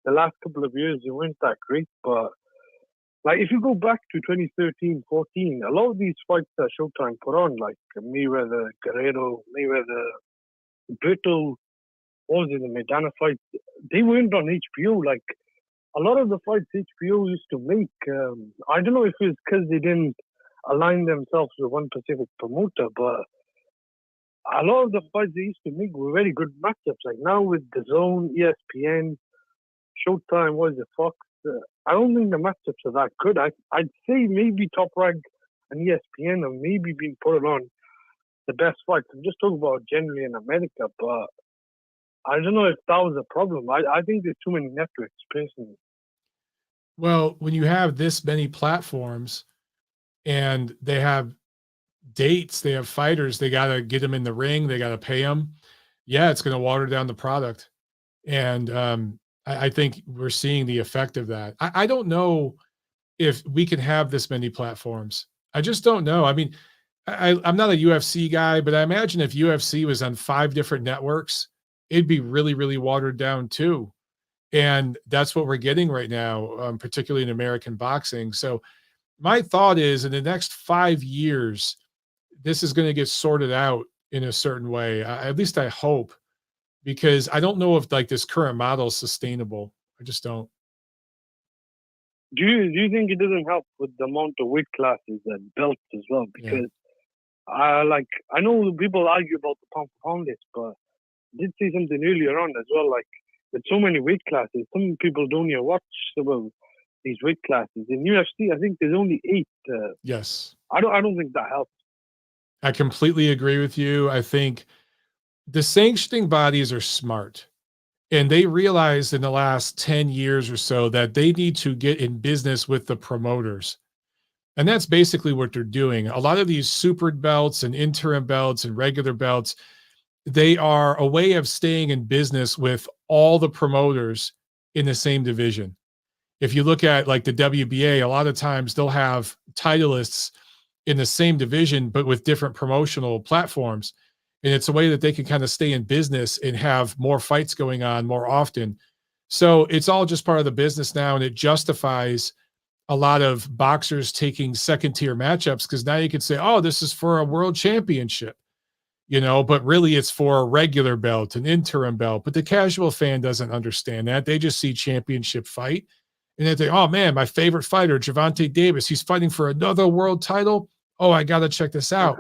the last couple of years it weren't that great, but like if you go back to 2013, 14, a lot of these fights that Showtime put on, like Mayweather, Guerrero, Mayweather, Brittle, what was it, the Maidana fight, they weren't on HBO. Like a lot of the fights HBO used to make, I don't know if it's because they didn't align themselves with one specific promoter, but a lot of the fights they used to make were very good matchups. Like now with the Zone, ESPN, Showtime, what is it, Fox? I don't think the matchups are that good. I'd say maybe Top Rank and ESPN have maybe been put on the best fights. I'm just talking about generally in America, but I don't know if that was a problem. I think there's too many networks, personally. Well, when you have this many platforms and they have dates, they have fighters, they got to get them in the ring, they got to pay them. Yeah, it's going to water down the product. And I think we're seeing the effect of that. I don't know if we can have this many platforms. I just don't know. I mean, I'm not a UFC guy, but I imagine if UFC was on 5 different networks, it'd be really, really watered down too. And that's what we're getting right now, particularly in American boxing. So my thought is in the next 5 years, this is going to get sorted out in a certain way. At least I hope, because I don't know if like this current model is sustainable. I just don't. Do you think it doesn't help with the amount of weight classes and belts as well? Because I know people argue about the pound for pound list, but I did say something earlier on as well. Like with so many weight classes, some people don't even watch some of these weight classes. In UFC, I think there's only 8. Yes, I don't think that helps. I completely agree with you. I think the sanctioning bodies are smart, and they realized in the last 10 years or so that they need to get in business with the promoters. And that's basically what they're doing. A lot of these super belts and interim belts and regular belts, they are a way of staying in business with all the promoters in the same division. If you look at like the WBA, a lot of times they'll have titleists in the same division, but with different promotional platforms. And it's a way that they can kind of stay in business and have more fights going on more often. So it's all just part of the business now. And it justifies a lot of boxers taking second tier matchups, because now you can say, oh, this is for a world championship. but really it's for a regular belt, an interim belt. But the casual fan doesn't understand that. They just see championship fight and they think, oh man, my favorite fighter, Gervonta Davis, he's fighting for another world title. Oh, I got to check this out.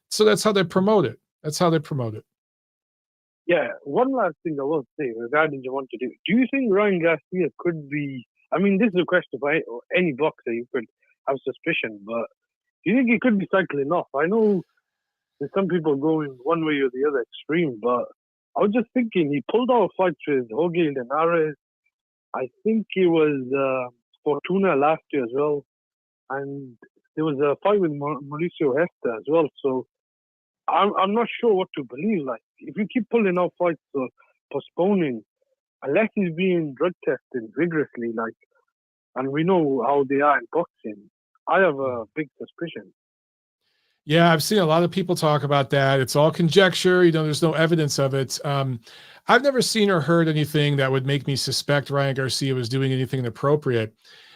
So that's how they promote it. Yeah, one last thing I will say regarding Gervonta Davis. Do you think Ryan Garcia could be, I mean, this is a question for any boxer, you could have suspicion, but do you think he could be cycling off? I know there's some people going one way or the other extreme, but I was just thinking he pulled out fights with Jorge Linares. I think it was Fortuna last year as well. And there was a fight with Mauricio Hester as well. So I'm not sure what to believe. Like, if you keep pulling out fights or postponing, unless he's being drug tested vigorously, and we know how they are in boxing, I have a big suspicion. Yeah, I've seen a lot of people talk about that. It's all conjecture. There's no evidence of it. I've never seen or heard anything that would make me suspect Ryan Garcia was doing anything inappropriate.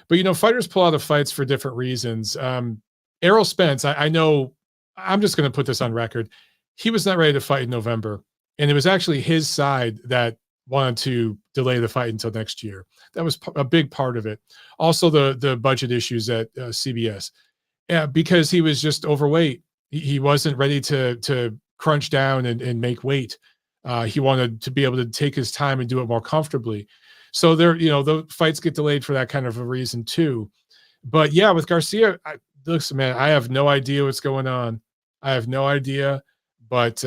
But, fighters pull out of fights for different reasons. Errol Spence, I know, I'm just going to put this on record. He was not ready to fight in November. And it was actually his side that wanted to delay the fight until next year. That was a big part of it. Also, the budget issues at CBS. Yeah, because he was just overweight. He wasn't ready to crunch down and make weight. He wanted to be able to take his time and do it more comfortably. So the fights get delayed for that kind of a reason too. But yeah, with Garcia, listen, man, I have no idea what's going on. I have no idea, but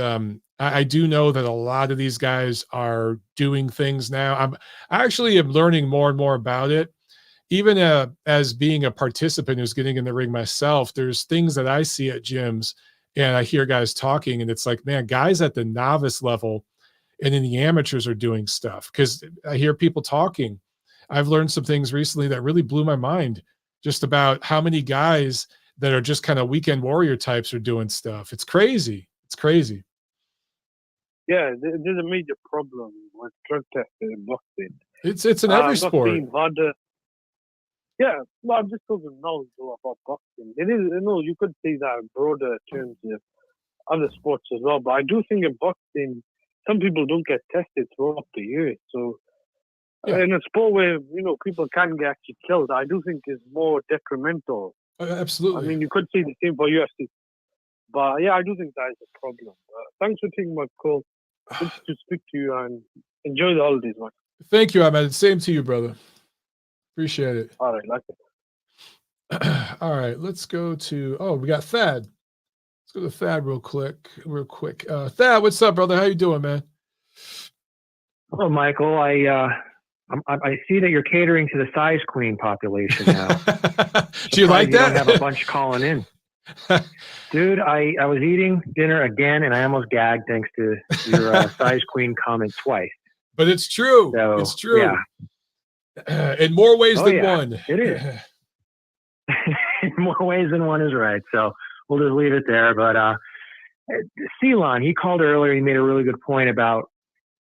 I do know that a lot of these guys are doing things now. I actually am learning more and more about it. Even as being a participant who's getting in the ring myself, there's things that I see at gyms and I hear guys talking and it's like, man, guys at the novice level and then the amateurs are doing stuff because I hear people talking. I've learned some things recently that really blew my mind just about how many guys that are just kind of weekend warrior types are doing stuff. It's crazy. Yeah, there's a major problem with drug testing in boxing. It's in every sport. Yeah, well, I'm just talking now about boxing. It is, you could say that in broader terms of other sports as well. But I do think in boxing, some people don't get tested throughout the year. So in a sport where, people can get actually killed, I do think is more detrimental. Absolutely. I mean, you could say the same for UFC. But yeah, I do think that is a problem. Thanks for taking my call. Good to speak to you and enjoy the holidays, man. Thank you, Ahmed. Same to you, brother. Appreciate it. All right, like it. All right, let's go to, we got Thad. Let's go to Thad real quick. Thad, what's up, brother? How you doing, man? Hello, Michael. I see that you're catering to the size queen population now. Do you like that? You don't have a bunch calling in. Dude, I was eating dinner again, and I almost gagged thanks to your size queen comment twice. But it's true. So, it's true. Yeah. In more ways than one. It is. In more ways than one is right. So we'll just leave it there. But Ceylon, he called earlier. He made a really good point about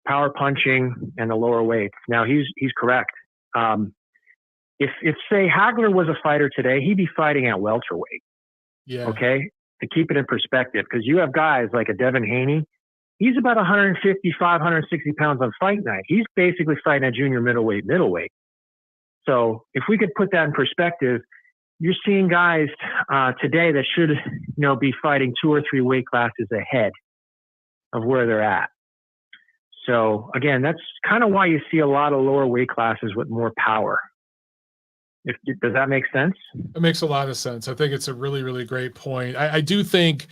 power punching and the lower weights. Now he's correct. If say Hagler was a fighter today, he'd be fighting at welterweight. Yeah. Okay. To keep it in perspective, because you have guys like a Devin Haney. He's about 155, 160 pounds on fight night. He's basically fighting at junior middleweight. So if we could put that in perspective, you're seeing guys today that should, be fighting 2 or 3 weight classes ahead of where they're at. So again, that's kind of why you see a lot of lower weight classes with more power. Does that make sense? It makes a lot of sense. I think it's a really, really great point. I do think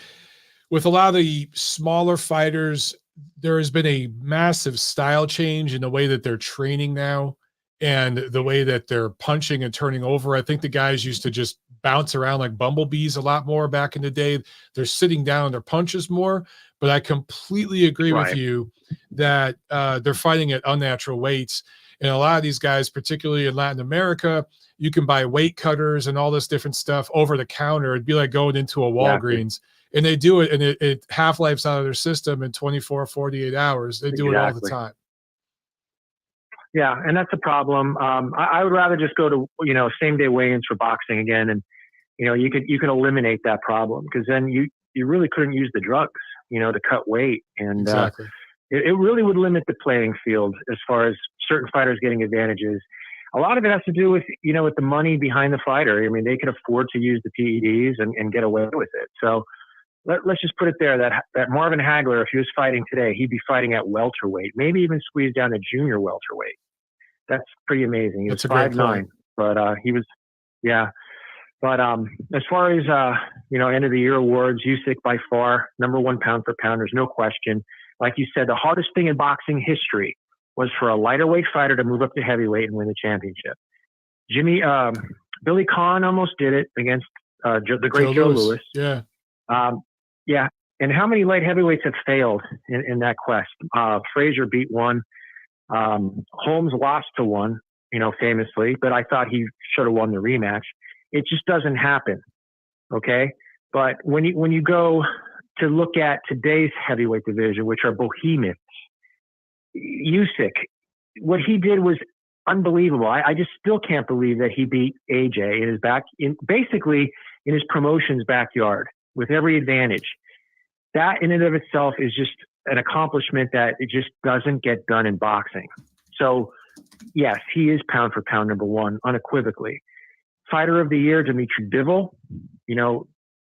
with a lot of the smaller fighters, there has been a massive style change in the way that they're training now and the way that they're punching and turning over. I think the guys used to just bounce around like bumblebees a lot more back in the day. They're sitting down on their punches more, but I completely agree with you that they're fighting at unnatural weights. And a lot of these guys, particularly in Latin America, you can buy weight cutters and all this different stuff over the counter. It'd be like going into a Walgreens. And they do it, and it half-lives out of their system in 24, 48 hours. They do it all the time. Yeah, and that's a problem. I would rather just go to, same-day weigh-ins for boxing again. And, you could eliminate that problem because then you really couldn't use the drugs. to cut weight. And Exactly. It really would limit the playing field as far as certain fighters getting advantages. A lot of it has to do with, with the money behind the fighter. I mean, they could afford to use the PEDs and get away with it. So let's just put it there that Marvin Hagler, if he was fighting today, he'd be fighting at welterweight, maybe even squeeze down to junior welterweight. That's pretty amazing. He was 5'9", but he was, yeah. But as far as, end of the year awards, Usyk by far, #1 pound for pound, there's no question. Like you said, the hardest thing in boxing history was for a lighter weight fighter to move up to heavyweight and win the championship. Billy Conn almost did it against the great Joe Louis. Yeah. Yeah. And how many light heavyweights have failed in that quest? Frazier beat one. Holmes lost to one, famously, but I thought he should have won the rematch. It just doesn't happen. Okay. But when you go to look at today's heavyweight division, which are behemoths, Usyk, what he did was unbelievable. I just still can't believe that he beat AJ basically in his promotion's backyard with every advantage. That in and of itself is just an accomplishment that it just doesn't get done in boxing. So yes, he is pound for pound #1 unequivocally. Fighter of the year, Dmitry Bivol,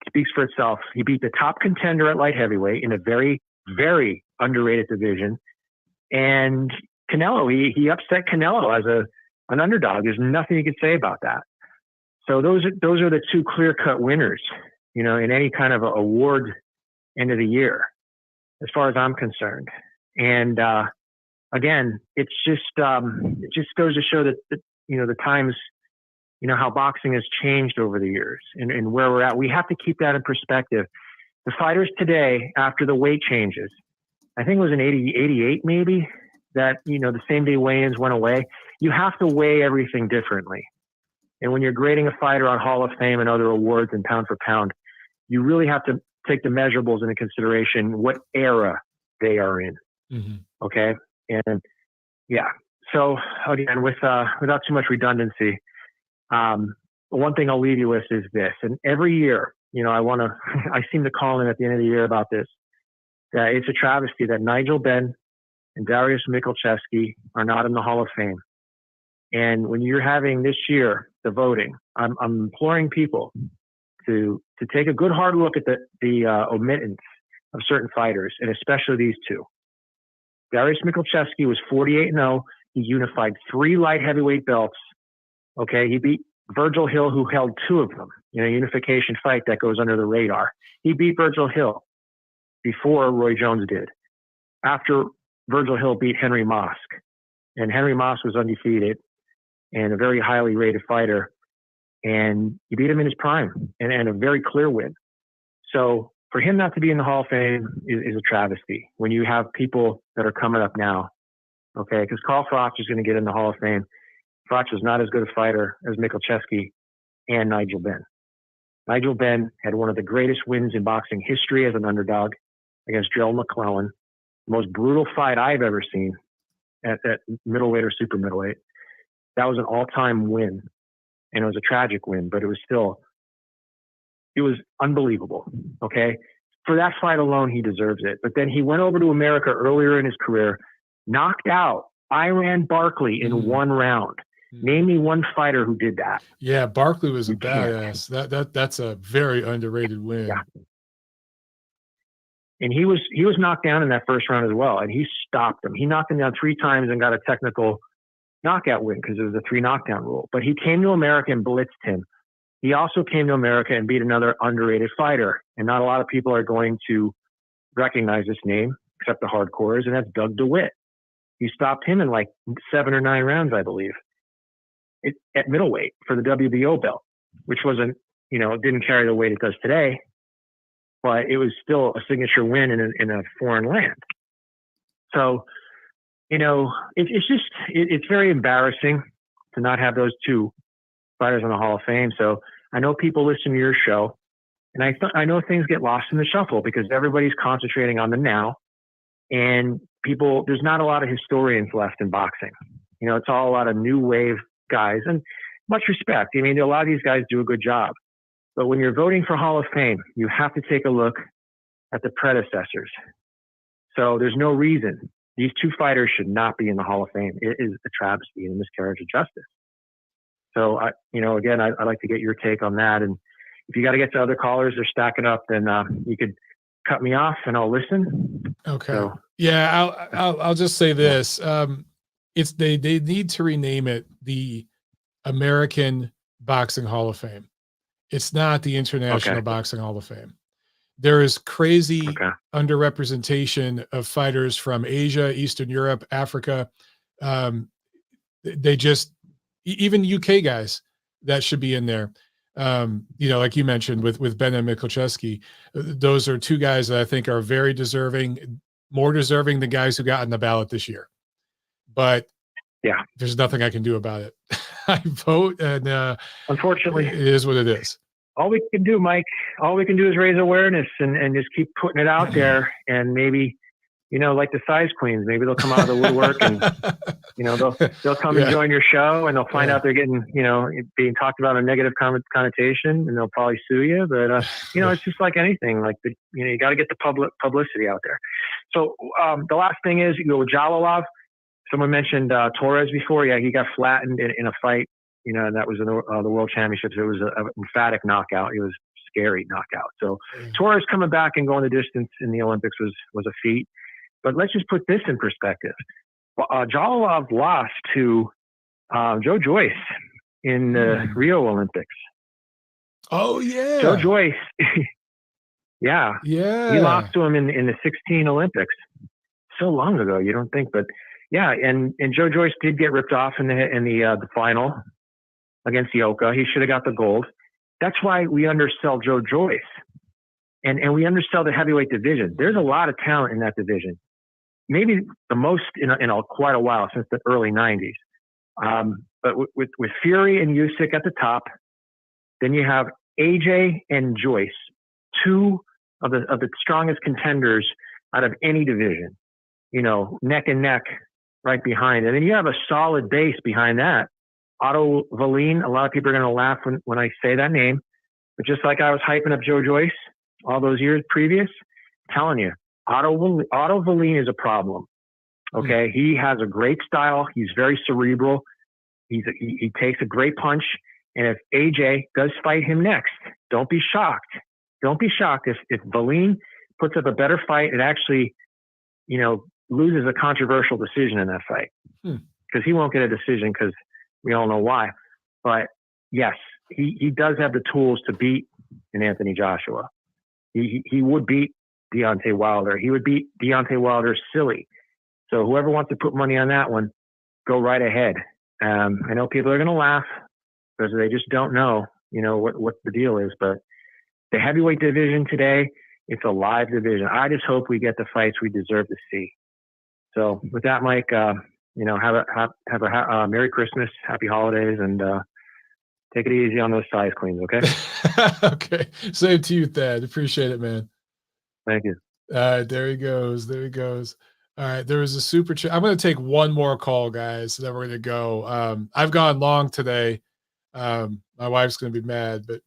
speaks for itself. He beat the top contender at light heavyweight in a very, very underrated division. And Canelo, he upset Canelo as an underdog. There's nothing you could say about that. So those are the two clear-cut winners, in any kind of award end of the year, as far as I'm concerned. And again, it just goes to show that the times, how boxing has changed over the years and where we're at. We have to keep that in perspective. The fighters today, after the weight changes, I think it was in 88 maybe, that, the same day weigh-ins went away. You have to weigh everything differently. And when you're grading a fighter on Hall of Fame and other awards and pound for pound, you really have to take the measurables into consideration, what era they are in. Mm-hmm. Okay. And yeah. So again, without too much redundancy, one thing I'll leave you with is this. And every year, I seem to call in at the end of the year about this, that it's a travesty that Nigel Benn and Dariusz Michalczewski are not in the Hall of Fame. And when you're having this year, the voting, I'm imploring people to take a good hard look at the omittance of certain fighters, and especially these two. Dariusz Michalczewski was 48-0. He unified 3 light heavyweight belts. Okay, he beat Virgil Hill, who held 2 of them. Unification fight that goes under the radar. He beat Virgil Hill before Roy Jones did. After Virgil Hill beat Henry Mosk, and Henry Mosk was undefeated and a very highly rated fighter, and he beat him in his prime and a very clear win. So for him not to be in the Hall of Fame is a travesty when you have people that are coming up now. Okay, because Carl Froch is going to get in the Hall of Fame. Froch was not as good a fighter as Michalczewski and Nigel Benn. Nigel Benn had one of the greatest wins in boxing history as an underdog against Joe McClellan. The most brutal fight I've ever seen at middleweight or super middleweight. That was an all-time win, and it was a tragic win, but it was unbelievable. Okay, for that fight alone, he deserves it. But then he went over to America earlier in his career, knocked out Iran Barkley in 1 round. Name me one fighter who did that. Yeah, Barkley was a badass. That's a very underrated win. Yeah. And he was knocked down in that first round as well, and he stopped him. He knocked him down 3 times and got a technical knockout win because it was a 3 knockdown rule. But he came to America and blitzed him. He also came to America and beat another underrated fighter, and not a lot of people are going to recognize this name except the hardcores, and that's Doug DeWitt. He stopped him in like 7 or 9 rounds, I believe, at middleweight for the WBO belt, which wasn't, didn't carry the weight it does today, but it was still a signature win in a foreign land. So, it's very embarrassing to not have those 2 fighters in the Hall of Fame. So I know people listen to your show, and I know things get lost in the shuffle because everybody's concentrating on the now, and there's not a lot of historians left in boxing. It's all a lot of new wave guys, and much respect. I mean, a lot of these guys do a good job. But when you're voting for Hall of Fame, you have to take a look at the predecessors. So there's no reason. These two fighters should not be in the Hall of Fame. It is a travesty and a miscarriage of justice. So, again, I'd like to get your take on that. And if you got to get to other callers, they're stacking up, then you could cut me off and I'll listen. Okay. So, yeah, I'll just say this. It's they need to rename it the American Boxing Hall of Fame. It's not the International Boxing Hall of Fame. There is crazy underrepresentation of fighters from Asia, Eastern Europe, Africa. They just, even UK guys that should be in there. Like you mentioned with Ben and Mikucheski, those are two guys that I think are very deserving, more deserving than guys who got on the ballot this year. But yeah, there's nothing I can do about it. I vote, and unfortunately, it is what it is. All we can do, Mike, is raise awareness and just keep putting it out there. And maybe, like the size queens, maybe they'll come out of the woodwork and, they'll come and join your show, and they'll find out they're getting, being talked about a negative connotation, and they'll probably sue you. But, it's just like anything, like you got to get the publicity out there. So the last thing is, Jalalov, someone mentioned Torres before. Yeah, he got flattened in a fight. And that was in the World Championships. It was an emphatic knockout. It was a scary knockout. So Torres coming back and going the distance in the Olympics was a feat. But let's just put this in perspective. Jalalov lost to Joe Joyce in the Rio Olympics. Oh, yeah. Joe Joyce. Yeah. He lost to him in the 16 Olympics. So long ago, you don't think, but yeah. And Joe Joyce did get ripped off in the final against Ioka. He should have got the gold. That's why we undersell Joe Joyce. And we undersell the heavyweight division. There's a lot of talent in that division. Maybe the most in quite a while, since the early 90s. But with Fury and Usyk at the top, then you have AJ and Joyce, two of the strongest contenders out of any division, neck and neck right behind. And then you have a solid base behind that. Otto Wallin, a lot of people are going to laugh when I say that name, but just like I was hyping up Joe Joyce all those years previous, I'm telling you, Otto Wallin is a problem. Okay. He has a great style. He's very cerebral. He takes a great punch. And if AJ does fight him next, don't be shocked. Don't be shocked if Wallin puts up a better fight and actually, loses a controversial decision in that fight. Because he won't get a decision because we all know why. But yes, he does have the tools to beat an Anthony Joshua. He would beat Deontay Wilder. He would beat Deontay Wilder silly. So whoever wants to put money on that one, go right ahead. I know people are going to laugh because they just don't know, what the deal is. But the heavyweight division today, it's a live division. I just hope we get the fights we deserve to see. So with that, Mike, have a Merry Christmas, Happy Holidays, and take it easy on those size queens, okay? Okay. Same to you, Thad. Appreciate it, man. Thank you. There he goes. All right, there was a super chat. I'm going to take one more call, guys, then we're going to go. I've gone long today. My wife's going to be mad, but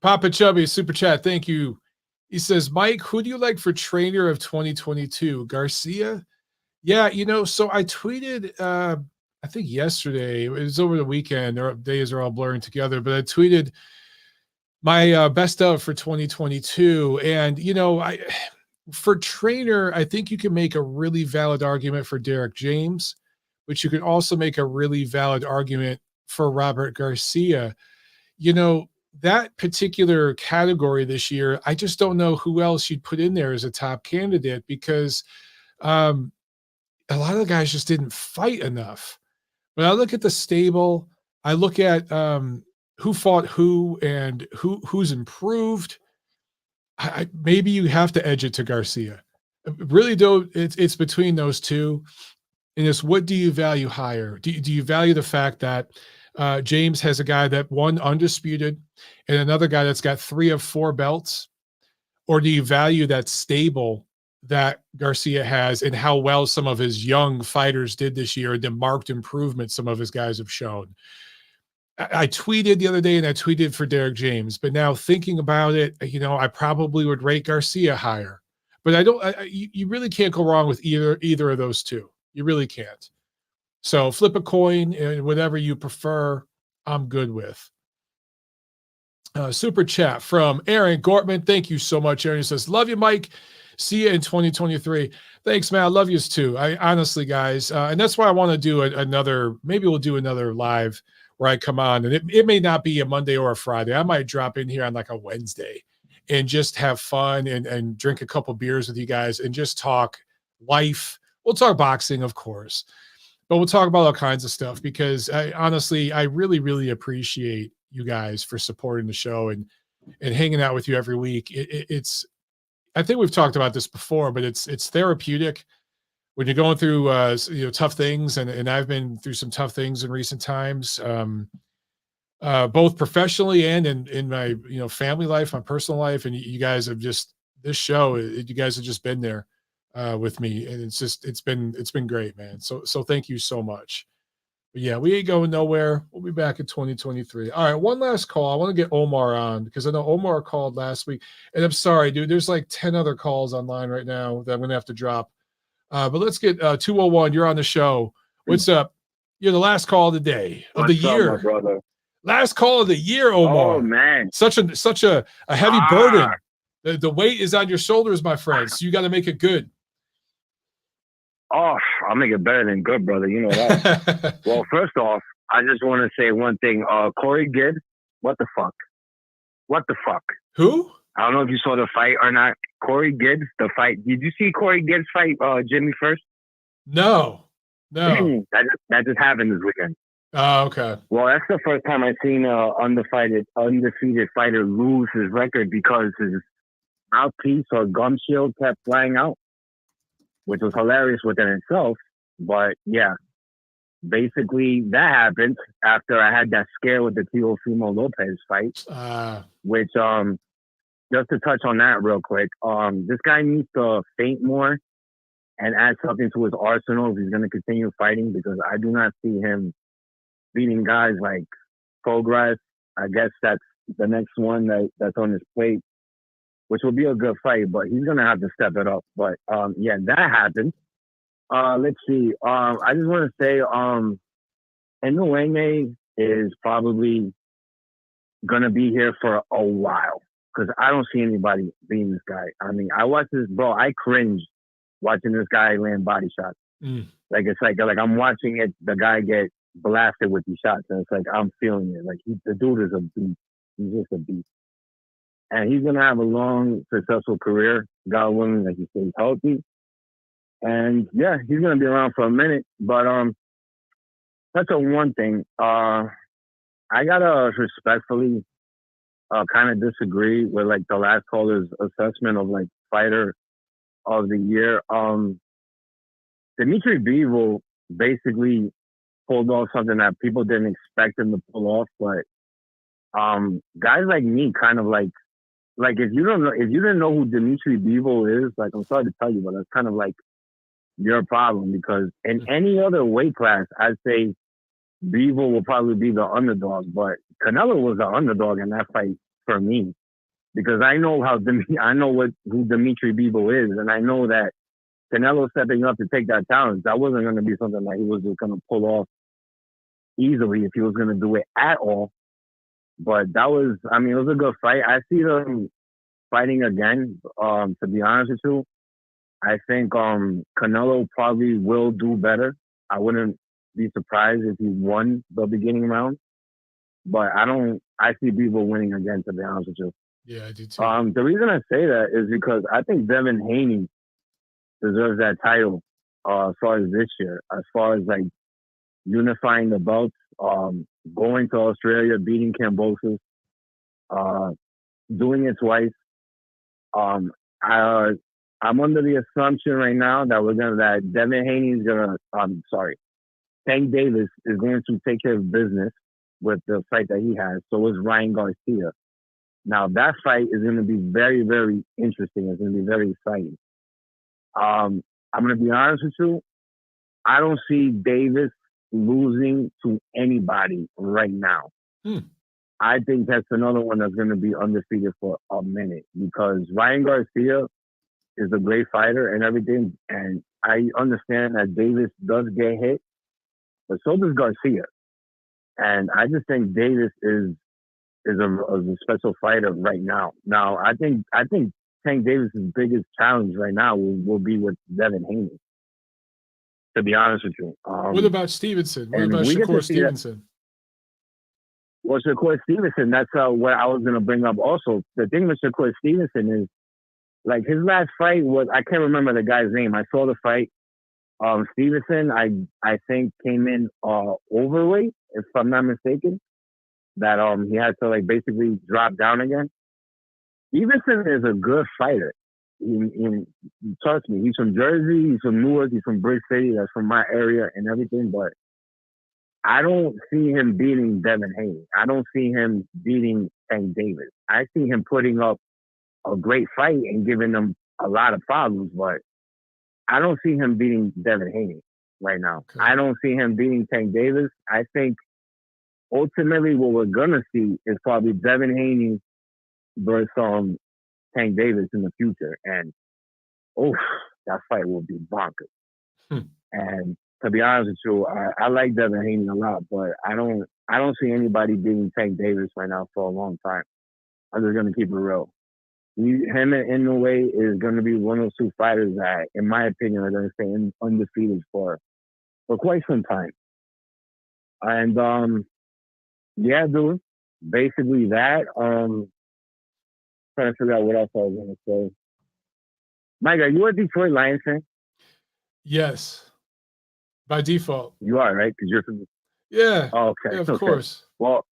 Papa Chubby, super chat, thank you. He says, Mike, who do you like for trainer of 2022? Garcia? Yeah, so I tweeted, I think yesterday, it was over the weekend, our days are all blurring together, but I tweeted my best of for 2022. And, for trainer, I think you can make a really valid argument for Derek James, but you can also make a really valid argument for Robert Garcia. That particular category this year, I just don't know who else you'd put in there as a top candidate because a lot of the guys just didn't fight enough. When I look at the stable, I look at who fought who and who's improved. Maybe you have to edge it to Garcia. Really, though, it's between those two. And it's what do you value higher? Do you value the fact that James has a guy that won undisputed and another guy that's got 3 of 4 belts? Or do you value that stable that Garcia has and how well some of his young fighters did this year and the marked improvement some of his guys have shown? I tweeted the other day, and I tweeted for Derek James, but now thinking about it, I probably would rate Garcia higher. But I don't. You really can't go wrong with either of those two. You really can't. So flip a coin and whatever you prefer, I'm good with. Super chat from Aaron Gortman. Thank you so much, Aaron. He says, love you, Mike. See you in 2023. Thanks, man. I love you too. I honestly, guys, and that's why I want to do maybe we'll do another live where I come on, and it may not be a Monday or a Friday. I might drop in here on like a Wednesday and just have fun and drink a couple beers with you guys and just talk life. We'll talk boxing, of course, but we'll talk about all kinds of stuff because I really, really appreciate you guys for supporting the show and hanging out with you every week. It's, I think we've talked about this before, but it's therapeutic when you're going through tough things, and I've been through some tough things in recent times, both professionally and in my family life, my personal life, and you guys have just you guys have just been there with me, and it's been great, man. So thank you so much. But yeah, we ain't going nowhere. We'll be back in 2023. All right, one last call. I want to get Omar on because I know Omar called last week. And I'm sorry, dude. There's like 10 other calls online right now that I'm going to have to drop. But let's get 201. You're on the show. What's up? You're the last call of the day, of the year. Up, my brother? Last call of the year, Omar. Oh, man. Such a heavy burden. The weight is on your shoulders, my friend. So you got to make it good. Oh, I'll make it better than good, brother. You know that. Well, first off, I just want to say one thing. Corey Gibb, what the fuck? What the fuck? Who? I don't know if you saw the fight or not. Corey Gibbs, the fight. Did you see Corey Gibbs fight Jimmy first? No. That just happened this weekend. Oh, okay. Well, that's the first time I've seen an undefeated fighter lose his record because his mouthpiece or gum shield kept flying out, which was hilarious within itself. But yeah, basically that happened after I had that scare with the Teofimo Lopez fight, which just to touch on that real quick, this guy needs to feint more and add something to his arsenal if he's going to continue fighting, because I do not see him beating guys like Progress. I guess that's the next one that's on his plate, which will be a good fight, but he's going to have to step it up. But yeah, that happened. Let's see. I just want to say Inoue is probably going to be here for a while because I don't see anybody beating this guy. I mean, I watch this, bro. I cringe watching this guy land body shots. Like it's like I'm watching it. The guy get blasted with these shots, and it's like I'm feeling it. Like the dude is a beast. He's just a beast, and he's gonna have a long, successful career. God willing, that he stays healthy. And yeah, he's gonna be around for a minute. But that's one thing. I gotta respectfully kind of disagree with like the last caller's assessment of like fighter of the year. Dimitri Bivol basically pulled off something that people didn't expect him to pull off, but guys like me kind of like if you didn't know who Dimitri Bivol is, like I'm sorry to tell you, but that's kind of like your problem, because in any other weight class, I'd say Bivol will probably be the underdog, but Canelo was the underdog in that fight for me, because I know who Dimitri Bivol is, and I know that Canelo stepping up to take that challenge, that wasn't going to be something that he was just going to pull off easily if he was going to do it at all. But it was a good fight. I see them fighting again, to be honest with you. I think Canelo probably will do better. I wouldn't be surprised if he won the beginning round. But I see Bivol winning again, to be honest with you. Yeah, I do too. The reason I say that is because I think Devin Haney deserves that title as far as this year, as far as like unifying the belts, going to Australia, beating Kambosos, doing it twice. I'm under the assumption right now that Devin Haney is Tank Davis is going to take care of business with the fight that he has. So is Ryan Garcia. Now that fight is going to be very, very interesting. It's going to be very exciting. I'm going to be honest with you. I don't see Davis losing to anybody right now. I think that's another one that's going to be undefeated for a minute because Ryan Garcia is a great fighter and everything. And I understand that Davis does get hit, but so does Garcia. And I just think Davis is a special fighter right now. Now, I think Tank Davis's biggest challenge right now will be with Devin Haney, to be honest with you. What about Stevenson? What about Shakur Stevenson? Well, Shakur Stevenson, that's what I was going to bring up also. The thing with Shakur Stevenson is, like, his last fight was, I can't remember the guy's name. I saw the fight. Stevenson, I think, came in overweight, if I'm not mistaken. That he had to, like, basically drop down again. Stevenson is a good fighter. Trust me, he's from Jersey, he's from Newark, he's from Brick City, that's from my area and everything, but I don't see him beating Devin Haney. I don't see him beating Tank Davis. I see him putting up a great fight and giving them a lot of problems, but I don't see him beating Devin Haney right now. Okay. I don't see him beating Tank Davis. I think ultimately what we're going to see is probably Devin Haney versus Tank Davis in the future. And, that fight will be bonkers. And to be honest with you, I like Devin Haney a lot, but I don't see anybody beating Tank Davis right now for a long time. I'm just going to keep it real. Him and Inoue is going to be one of those two fighters that, in my opinion, are going to stay undefeated for quite some time. And, yeah, dude, basically that. Trying to figure out what else I was going to say. Mike, are you a Detroit Lions fan? Yes. By default. You are, right? Because you're from... Yeah. Oh, okay. Yeah, of course. Well,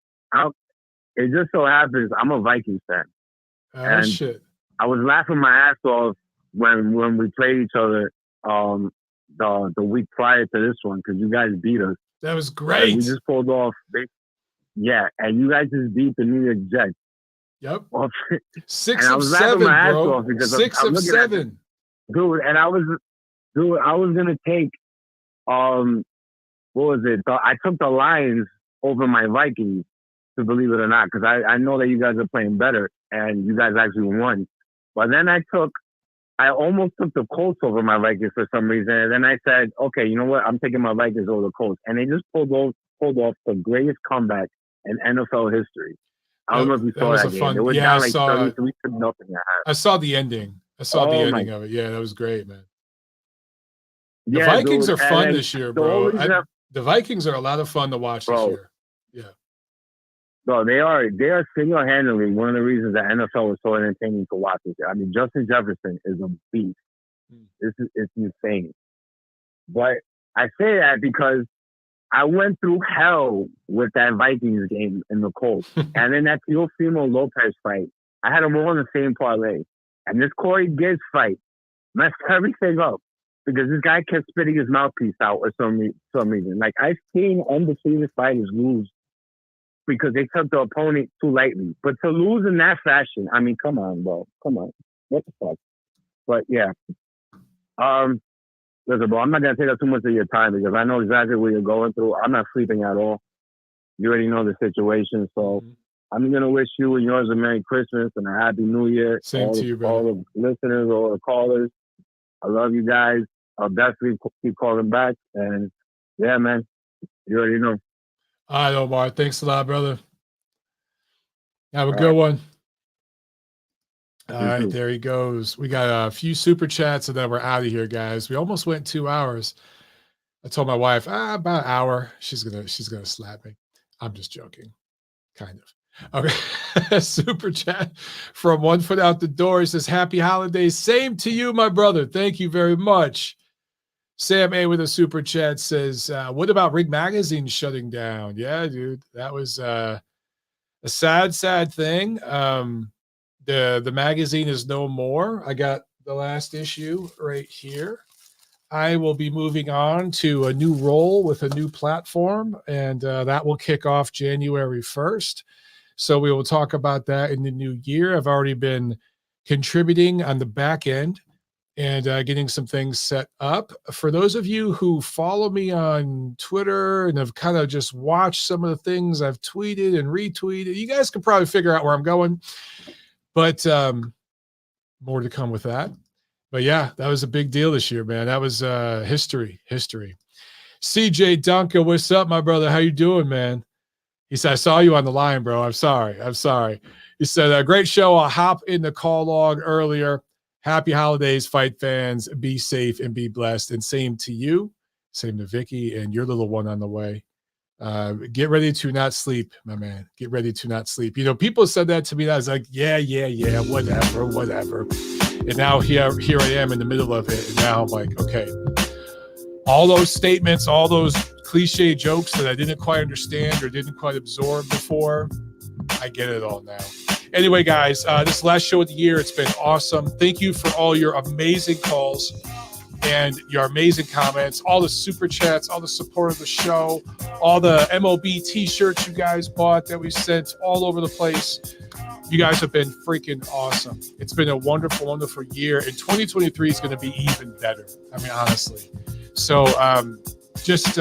it just so happens I'm a Vikings fan. Oh, shit. I was laughing my ass off when we played each other the week prior to this one because you guys beat us. That was great. We just pulled off. Yeah, and you guys just beat the New York Jets. Yep. 6 of 7, bro. 6 of 7. Dude, and I was gonna take what was it? I took the Lions over my Vikings, to believe it or not, because I know that you guys are playing better and you guys actually won. But then I almost took the Colts over my Vikings for some reason, and then I said, okay, you know what? I'm taking my Vikings over the Colts, and they just pulled off the greatest comeback in NFL history. I don't know if you saw that game. It was down like 33 to nothing. I saw the ending. of it. Yeah, that was great, man. The Yeah, Vikings dude, are fun and this year, the bro. only reason- The Vikings are a lot of fun to watch this year. Yeah. No, they are single-handedly one of the reasons that NFL is so entertaining to watch this year. I mean, Justin Jefferson is a beast. It's insane. But I say that because I went through hell with that Vikings game in the Colts. And then that Teofimo Lopez fight, I had them all in the same parlay. And this Corey Gibbs fight messed everything up because this guy kept spitting his mouthpiece out for some reason. Like, I've seen undefeated fighters lose because they took the opponent too lightly. But to lose in that fashion, I mean, come on, bro. Come on. What the fuck? But, yeah. Listen, bro, I'm not going to take up too much of your time because I know exactly what you're going through. I'm not sleeping at all. You already know the situation. So I'm going to wish you and yours a Merry Christmas and a Happy New Year. Same to you, bro. All the listeners, all the callers. I love you guys. I'll definitely keep calling back. And, yeah, man, you already know. All right, Omar. Thanks a lot, brother. Have a good one. All right, there he goes. We got a few super chats and then we're out of here, guys. We almost went 2 hours. I told my wife, about an hour. She's gonna slap me. I'm just joking, kind of. Okay, super chat from 1 Foot Out the Door. He says, "Happy holidays." Same to you, my brother. Thank you very much. Sam A with a super chat says, "What about Ring Magazine shutting down?" Yeah, dude, that was a sad thing. The magazine is no more. I got the last issue right here. I will be moving on to a new role with a new platform, and that will kick off January 1st. So we will talk about that in the new year. I've already been contributing on the back end and getting some things set up. For those of you who follow me on Twitter and have kind of just watched some of the things I've tweeted and retweeted, you guys can probably figure out where I'm going. But more to come with that. But yeah, that was a big deal this year, man. That was history. CJ Duncan, what's up, my brother? How you doing, man? He said, I saw you on the line, bro. I'm sorry. He said, great show. I'll hop in the call log earlier. Happy holidays, fight fans. Be safe and be blessed. And same to you. Same to Vicky and your little one on the way. Get ready to not sleep, my man. Get ready to not sleep. You know, people said that to me. I was like, yeah, whatever. And now here I am in the middle of it. And now I'm like, okay. All those statements, all those cliche jokes that I didn't quite understand or didn't quite absorb before, I get it all now. Anyway, guys, this last show of the year, it's been awesome. Thank you for all your amazing calls and your amazing comments, all the super chats, all the support of the show, all the MOB t-shirts you guys bought that we sent all over the place. You guys have been freaking awesome. It's been a wonderful, wonderful year. And 2023 is going to be even better. I mean, honestly. So just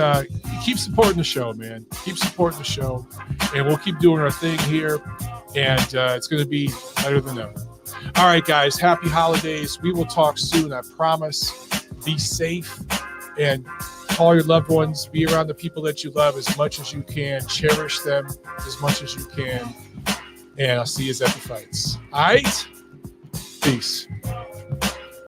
keep supporting the show, man. Keep supporting the show. And we'll keep doing our thing here. And it's going to be better than ever. All right, guys. Happy holidays. We will talk soon, I promise. Be safe and call your loved ones. Be around the people that you love as much as you can. Cherish them as much as you can. And I'll see you at the fights. All right? Peace.